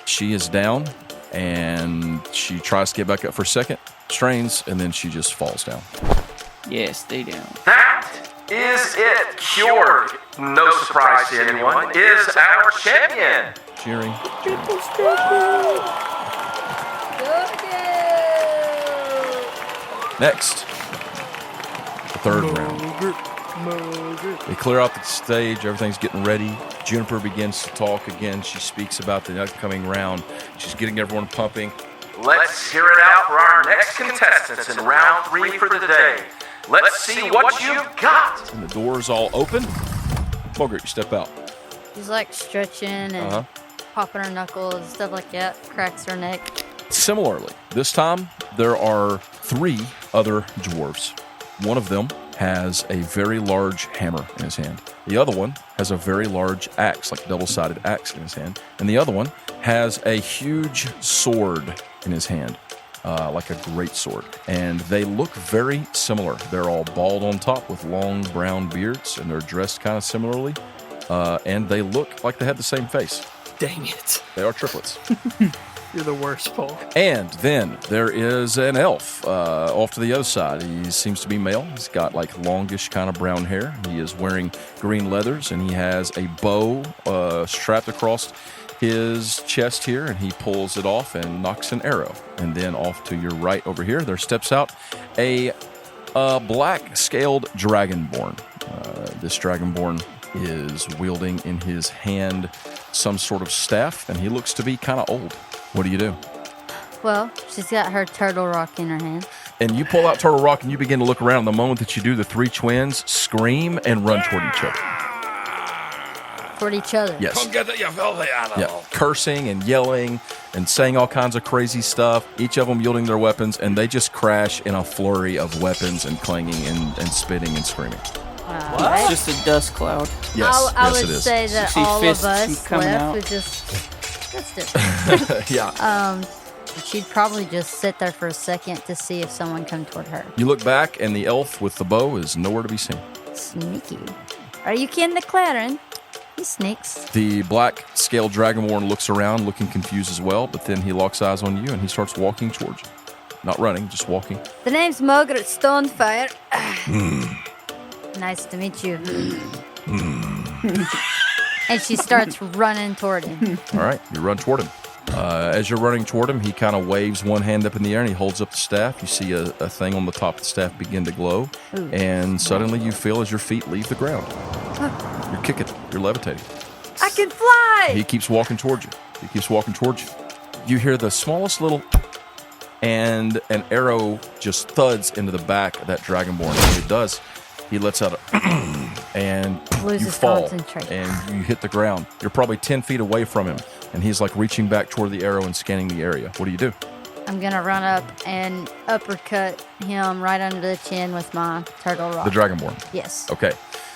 She is down, and she tries to get back up for a second, strains, and then she just falls down. Yeah, stay down. That is it. Cured. No surprise to anyone. Is our champion. Cheering. Next, the third round. They clear out the stage. Everything's getting ready. Juniper begins to talk again. She speaks about the upcoming round. She's getting everyone pumping. Let's hear it out for our next contestants in round 3 for the day. Let's see what you've got. And the door's all open. Margaret, you step out. She's like stretching and popping her knuckles and stuff like that. Cracks her neck. Similarly, this time there are 3 other dwarves. One of them has a very large hammer in his hand. The other one has a very large axe, like double-sided axe in his hand. And the other one has a huge sword in his hand, like a great sword. And they look very similar. They're all bald on top with long brown beards, and they're dressed kind of similarly. And they look like they have the same face. Dang it. They are triplets. You're the worst, Paul. And then there is an elf off to the other side. He seems to be male. He's got like longish kind of brown hair. He is wearing green leathers, and he has a bow strapped across his chest here, and he pulls it off and knocks an arrow. And then off to your right over here, there steps out a black scaled dragonborn. This dragonborn is wielding in his hand some sort of staff, and he looks to be kind of old. What do you do? Well, she's got her turtle rock in her hand. And you pull out Turtle Rock, and you begin to look around. The moment that you do, the 3 twins scream and run toward each other. Toward each other? Yes. Come get it, you filthy animal. Yeah. Cursing and yelling and saying all kinds of crazy stuff, each of them wielding their weapons, and they just crash in a flurry of weapons and clanging and spitting and screaming. Alright. It's just a dust cloud. Yes, I yes, would it is. say that See all of fists us coming left out. would just. That's different. Yeah. She'd probably just sit there for a second to see if someone come toward her. You look back, and the elf with the bow is nowhere to be seen. Sneaky. Are you kidding the Clarin? He sneaks. The black scaled dragonborn looks around, looking confused as well, but then he locks eyes on you and he starts walking towards you. Not running, just walking. The name's Margaret Stonefire. Nice to meet you. And she starts running toward him. All right, you run toward him. As you're running toward him, he kind of waves one hand up in the air and he holds up the staff. You see a thing on the top of the staff begin to glow, and suddenly you feel as your feet leave the ground. You're kicking, you're levitating. I can fly! He keeps walking towards you. He keeps walking towards you. You hear the smallest little, and an arrow just thuds into the back of that dragonborn. When it does, he lets out a and Loses you fall concentration. and you hit the ground. You're probably 10 feet away from him, and he's like reaching back toward the arrow and scanning the area. What do? I'm gonna run up and uppercut him right under the chin with my turtle rock. The dragonborn. Yes. Okay.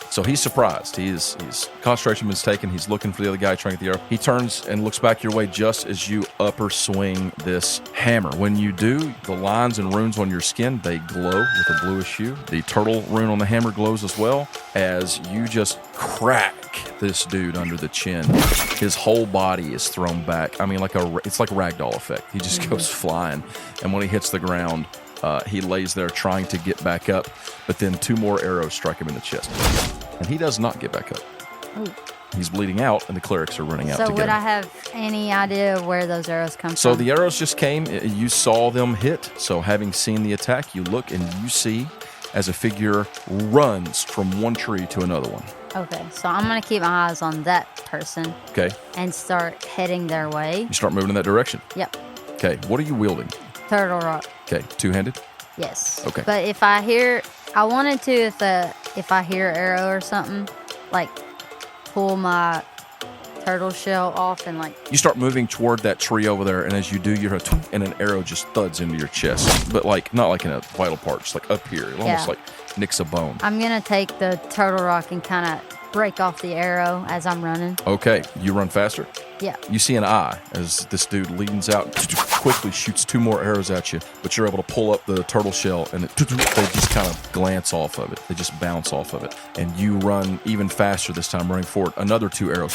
So he's surprised. He's concentration is taken. He's looking for the other guy trying to get the arrow. He turns and looks back your way just as you upper swing this hammer. When you do, the lines and runes on your skin, they glow with a bluish hue. The turtle rune on the hammer glows as well as you just crack this dude under the chin. His whole body is thrown back. I mean, it's like a ragdoll effect. He just goes flying. And when he hits the ground, he lays there trying to get back up, but then 2 more arrows strike him in the chest. And he does not get back up. Ooh. He's bleeding out, and the clerics are running out to So get would him. I have any idea where those arrows come So from? the arrows just came. You saw them hit. So having seen the attack, you look and you see as a figure runs from one tree to another one. Okay, so I'm gonna keep my eyes on that person Okay? and start heading their way. You start moving in that direction. Yep. Okay. What are you wielding? Turtle rock. Okay. Two-handed? Yes. Okay. But if I wanted to, if I hear an arrow or something, like pull my turtle shell off and like. You start moving toward that tree over there, and as you do, you hear a twink, and an arrow just thuds into your chest. But not like in a vital part, just like up here. It almost like nicks a bone. I'm gonna take the turtle rock and kind of break off the arrow as I'm running. Okay. You run faster? Yeah. You see an eye as this dude leans out, quickly shoots 2 more arrows at you, but you're able to pull up the turtle shell, and they just kind of glance off of it. They just bounce off of it. And you run even faster this time, running forward. Another 2 arrows.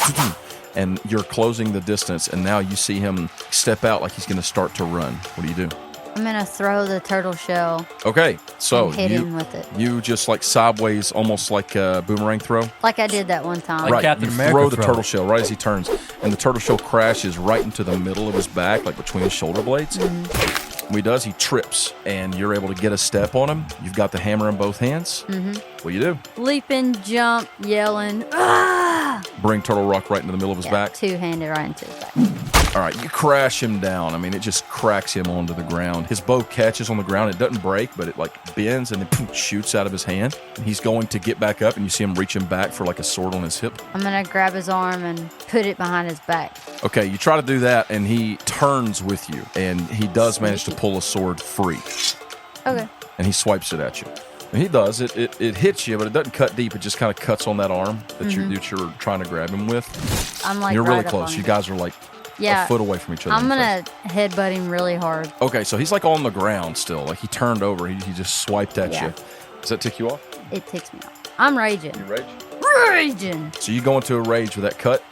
And you're closing the distance, and now you see him step out like he's going to start to run. What do? I'm gonna throw the turtle shell Okay, so and hit him with it. you just like sideways, almost like a boomerang throw. Like I did that one time. Like Right, Captain you America throw the throw. turtle shell right as he turns, and the turtle shell crashes right into the middle of his back, like between his shoulder blades. When he does, he trips, and you're able to get a step on him. You've got the hammer in both hands. What do you do? Leaping, jump, yelling. Ah! Bring Turtle Rock right into the middle of his back. Two-handed right into his back. All right, you crash him down. I mean, it just cracks him onto the ground. His bow catches on the ground. It doesn't break, but it like bends and then poof, shoots out of his hand. And he's going to get back up, and you see him reaching back for like a sword on his hip. I'm gonna grab his arm and put it behind his back. Okay, you try to do that, and he turns with you, and he does manage to pull a sword free, Okay. and he swipes it at you. And he does. It hits you, but it doesn't cut deep. It just kind of cuts on that arm that you're trying to grab him with. I'm like You're right really up close. on You him. guys are like Yeah. a foot away from each other. I'm in the gonna face. headbutt him really hard. Okay, so he's like on the ground still. Like he turned over. He just swiped at Yeah. you. Does that tick you off? It ticks me off. I'm raging. You rage? Raging. So you go into a rage with that cut,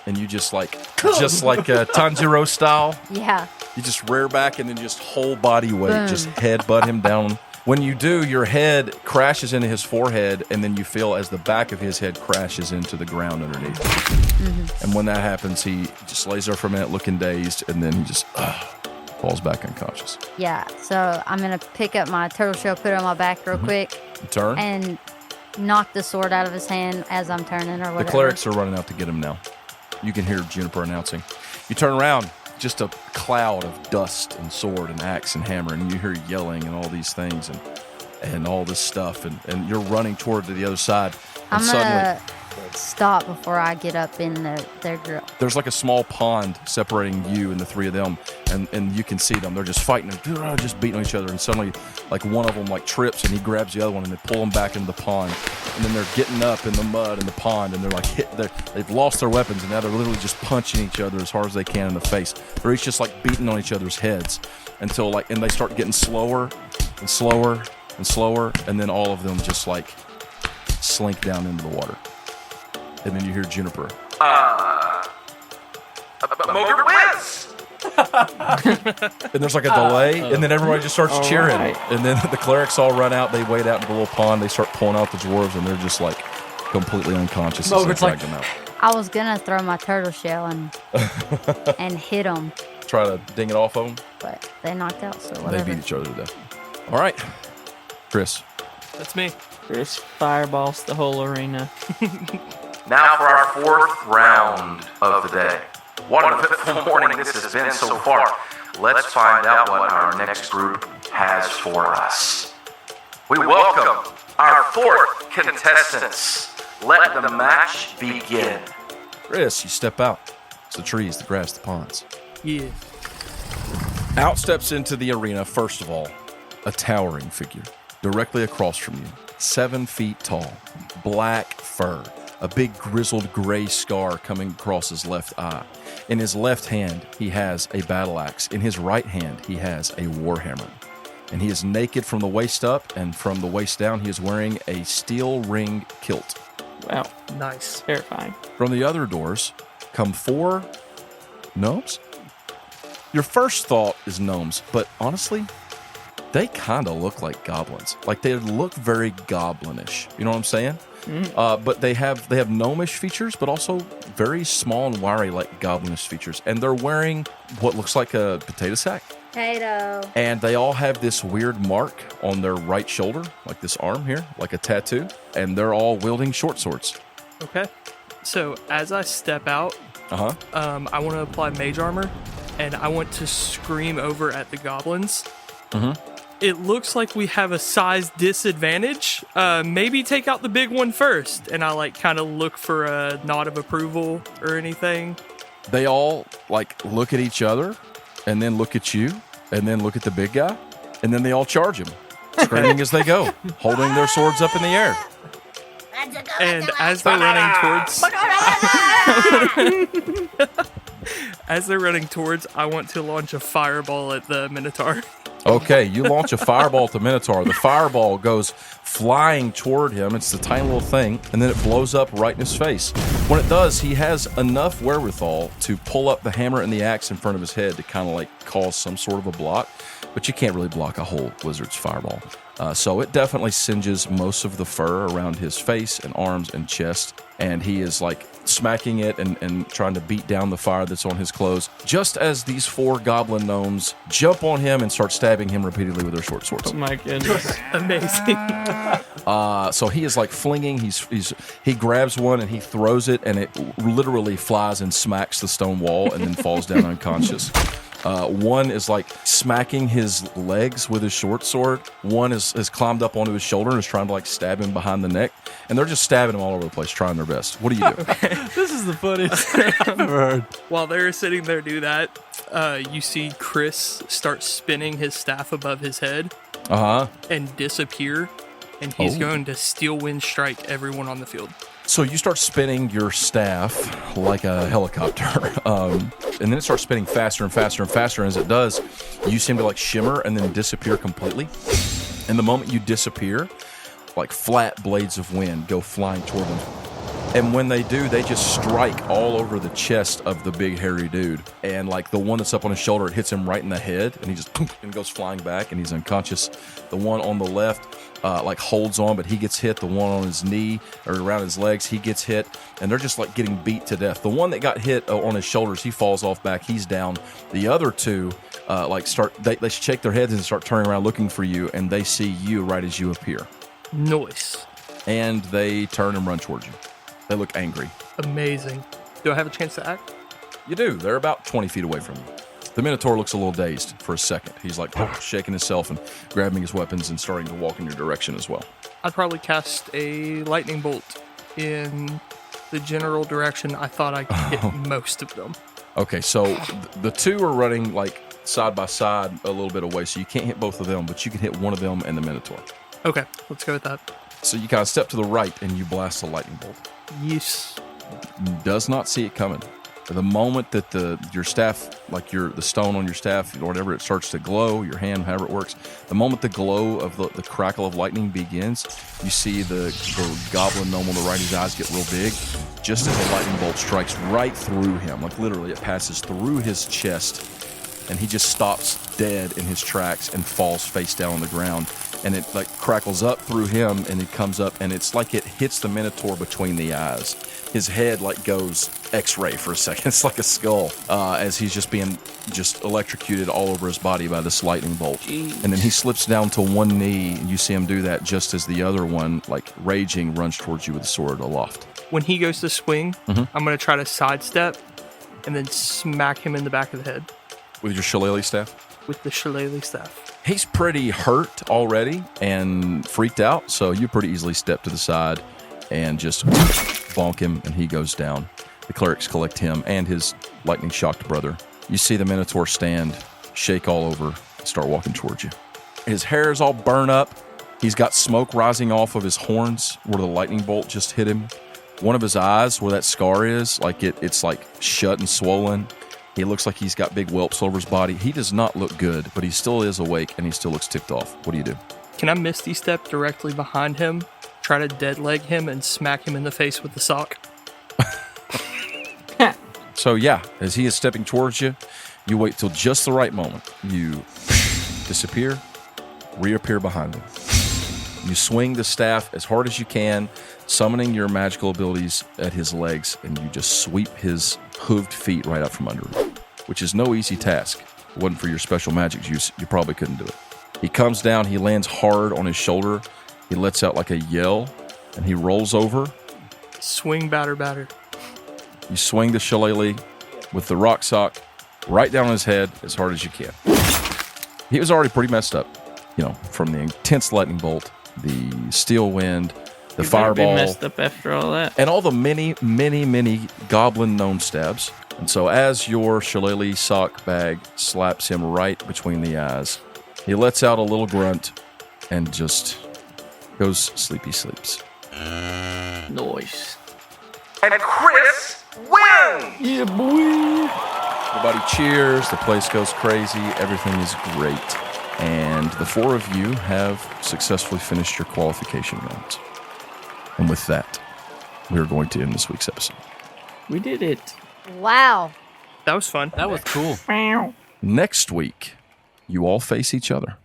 and you just like Tanjiro style. Yeah. You just rear back and then just whole body weight, Boom. just headbutt him down. When you do, your head crashes into his forehead, and then you feel as the back of his head crashes into the ground underneath. And when that happens, he just lays there for a minute looking dazed, and then he just falls back unconscious. Yeah. So I'm gonna pick up my turtle shell, put it on my back real quick, You turn. and knock the sword out of his hand as I'm turning or whatever. The clerics are running out to get him now. You can hear Juniper announcing. You turn around, just a cloud of dust and sword and axe and hammer, and you hear yelling and all these things and all this stuff, and you're running toward to the other side. And I'm suddenly, gonna stop before I get up in their grill. There's like a small pond separating you and the three of them, and you can see them. They're just fighting, just beating on each other, and suddenly, like, one of them like trips, and he grabs the other one, and they pull them back into the pond, and then they're getting up in the mud in the pond, and they're like they've lost their weapons, and now they're literally just punching each other as hard as they can in the face. They're each just like beating on each other's heads until and they start getting slower and slower and slower, and then all of them just like slink down into the water. And then you hear Juniper. Mogert wins! And there's like a delay, and then everybody just starts cheering. Right. And then the clerics all run out. They wade out into the little pond. They start pulling out the dwarves, and they're just like completely unconscious as they drag them out. I was gonna throw my turtle shell and hit them, Try to ding it off of them. but they knocked out, so They whatever. beat each other to death. All right, Chris. That's me. Chris fireballs the whole arena. Now for our fourth round of the day. What an eventful morning this has been so far. Let's find out what our next group has for us. We welcome our fourth contestants. Let the match begin. Chris, you step out. It's the trees, the grass, the ponds. Yeah. Out steps into the arena, first of all, a towering figure directly across from you, 7 feet tall, black fur, a big grizzled gray scar coming across his left eye. In his left hand, he has a battle axe. In his right hand, he has a warhammer. And he is naked from the waist up, and from the waist down, he is wearing a steel ring kilt. Wow, Nice. terrifying. From the other doors come 4 gnomes. Your first thought is gnomes, but honestly, they kind of look like goblins. Like, they look very goblinish. You know what I'm saying? But they have gnomish features, but also very small and wiry, like goblinish features. And they're wearing what looks like a potato sack. Potato. And they all have this weird mark on their right shoulder, like this arm here, like a tattoo. And they're all wielding short swords. Okay. So as I step out, Uh-huh. I want to apply mage armor, and I want to scream over at the goblins. It looks like we have a size disadvantage. Maybe take out the big one first. And I like kind of look for a nod of approval or anything. They all like look at each other and then look at you and then look at the big guy. And then they all charge him, screaming as they go, holding their swords up in the air. And as they're running towards, I want to launch a fireball at the Minotaur. Okay, you launch a fireball at the Minotaur. The fireball goes flying toward him. It's the tiny little thing, and then it blows up right in his face. When it does, he has enough wherewithal to pull up the hammer and the axe in front of his head to kind of like cause some sort of a block, but you can't really block a whole wizard's fireball. So it definitely singes most of the fur around his face and arms and chest, and he is like smacking it and trying to beat down the fire that's on his clothes, just as these 4 goblin gnomes jump on him and start stabbing him repeatedly with their short swords. Oh my goodness. Amazing. So he is like flinging, he grabs one and he throws it, and it literally flies and smacks the stone wall and then falls down unconscious. One is like smacking his legs with his short sword. One has climbed up onto his shoulder and is trying to like stab him behind the neck. And they're just stabbing him all over the place, trying their best. What do you do? This is the funniest thing I've ever heard. While they're sitting there do that, you see Chris start spinning his staff above his head and disappear. And he's going to steel wind strike everyone on the field. So you start spinning your staff like a helicopter, and then it starts spinning faster and faster and faster. And as it does, you seem to like shimmer and then disappear completely. And the moment you disappear, like flat blades of wind go flying toward them. And when they do, they just strike all over the chest of the big hairy dude. And like the one that's up on his shoulder, it hits him right in the head, and he just and goes flying back, and he's unconscious. The one on the left like holds on, but he gets hit. The one on his knee or around his legs, he gets hit, and they're just like getting beat to death. The one that got hit on his shoulders, he falls off back. He's down. The other 2 they shake their heads and start turning around looking for you, and they see you right as you appear. Nice. And they turn and run towards you. They look angry. Amazing. Do I have a chance to act? You do. They're about 20 feet away from you. The Minotaur looks a little dazed for a second. He's like shaking himself and grabbing his weapons and starting to walk in your direction as well. I'd probably cast a lightning bolt in the general direction, I thought I could hit most of them. Okay, so the two are running like side by side a little bit away, so you can't hit both of them, but you can hit one of them and the Minotaur. Okay, let's go with that. So you kind of step to the right and you blast a lightning bolt. Yes. Does not see it coming. The moment that your staff, like the stone on your staff or whatever, it starts to glow, your hand, however it works, the moment the glow of the crackle of lightning begins, you see the goblin gnome on the right, his eyes get real big, just as the lightning bolt strikes right through him. Like literally, it passes through his chest, and he just stops dead in his tracks and falls face down on the ground. And it like crackles up through him, and it comes up, and it's like it hits the Minotaur between the eyes. His head like goes X-ray for a second. It's like a skull as he's just being electrocuted all over his body by this lightning bolt. Jeez. And then he slips down to one knee, and you see him do that just as the other one, like raging, runs towards you with a sword aloft. When he goes to swing, I'm going to try to sidestep and then smack him in the back of the head. With your shillelagh staff? With the shillelagh staff. He's pretty hurt already and freaked out, so you pretty easily step to the side and just bonk him, and he goes down. The clerics collect him and his lightning-shocked brother. You see the Minotaur stand, shake all over, start walking towards you. His hair is all burned up. He's got smoke rising off of his horns where the lightning bolt just hit him. One of his eyes, where that scar is, like it's like shut and swollen. He looks like he's got big whelps over his body. He does not look good, but he still is awake, and he still looks ticked off. What do you do? Can I misty step directly behind him, try to dead leg him, and smack him in the face with the sock? So yeah, as he is stepping towards you, you wait till just the right moment. You disappear, reappear behind him. You swing the staff as hard as you can, summoning your magical abilities at his legs, and you just sweep his hooved feet right out from under him, which is no easy task. If it wasn't for your special magic juice, you probably couldn't do it. He comes down, he lands hard on his shoulder, he lets out like a yell, and he rolls over. Swing, batter, batter. You swing the shillelagh with the rock sock right down on his head as hard as you can. He was already pretty messed up, from the intense lightning bolt, the steel wind, the fireball. Be messed up after all that. And all the many, many, many goblin gnome stabs. And so as your shillelagh sock bag slaps him right between the eyes, he lets out a little grunt and just goes sleepy sleeps. Noise. And Chris wins! Yeah, boy. Everybody cheers. The place goes crazy. Everything is great. And the four of you have successfully finished your qualification rounds. And with that, we are going to end this week's episode. We did it. Wow. That was fun. That was cool. Next week, you all face each other,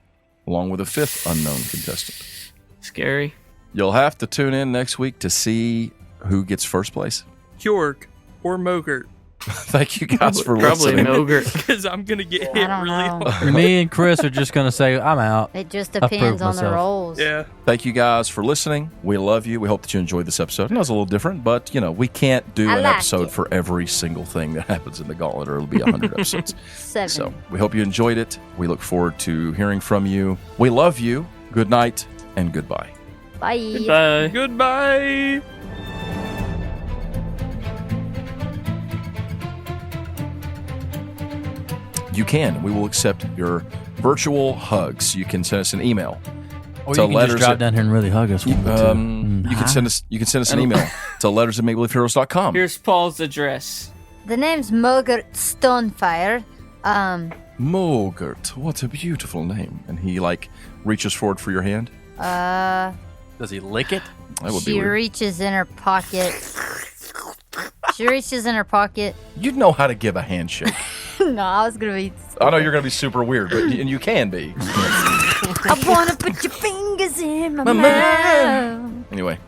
along with a fifth unknown contestant. Scary. You'll have to tune in next week to see who gets first place. Hjorg or Mogert. Thank you guys for Probably listening. Mogert. Because I'm going to get I hit don't really know. hard. Me and Chris are just going to say, I'm out. It just I've depends proved on the myself. rolls. Yeah. Thank you guys for listening. We love you. We hope that you enjoyed this episode. I know it's a little different, but, we can't do I an liked episode it. for every single thing that happens in the Gauntlet, or it'll be 100 episodes. 7. So we hope you enjoyed it. We look forward to hearing from you. We love you. Good night and goodbye. Bye. Goodbye. Goodbye. You can. We will accept your virtual hugs. You can send us an email. Or to you can letters just drop at- down here and really hug us. You can send us an email to letters@makelebelieveheroes.com. Here's Paul's address. The name's Mogert Stonefire. Mogert, what a beautiful name. And he reaches forward for your hand. Does he lick it? That would be She weird. reaches in her pocket. She reaches in her pocket. You'd know how to give a handshake. No, I was gonna be. I know you're going to be super weird, and you can be. I wanna put your fingers in my mouth. Anyway,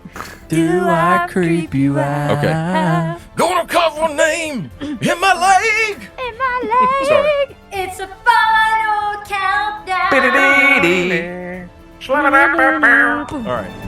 Do I creep you out? Okay. Gonna carve one name in my leg. In my leg. Sorry. It's a final countdown. All right.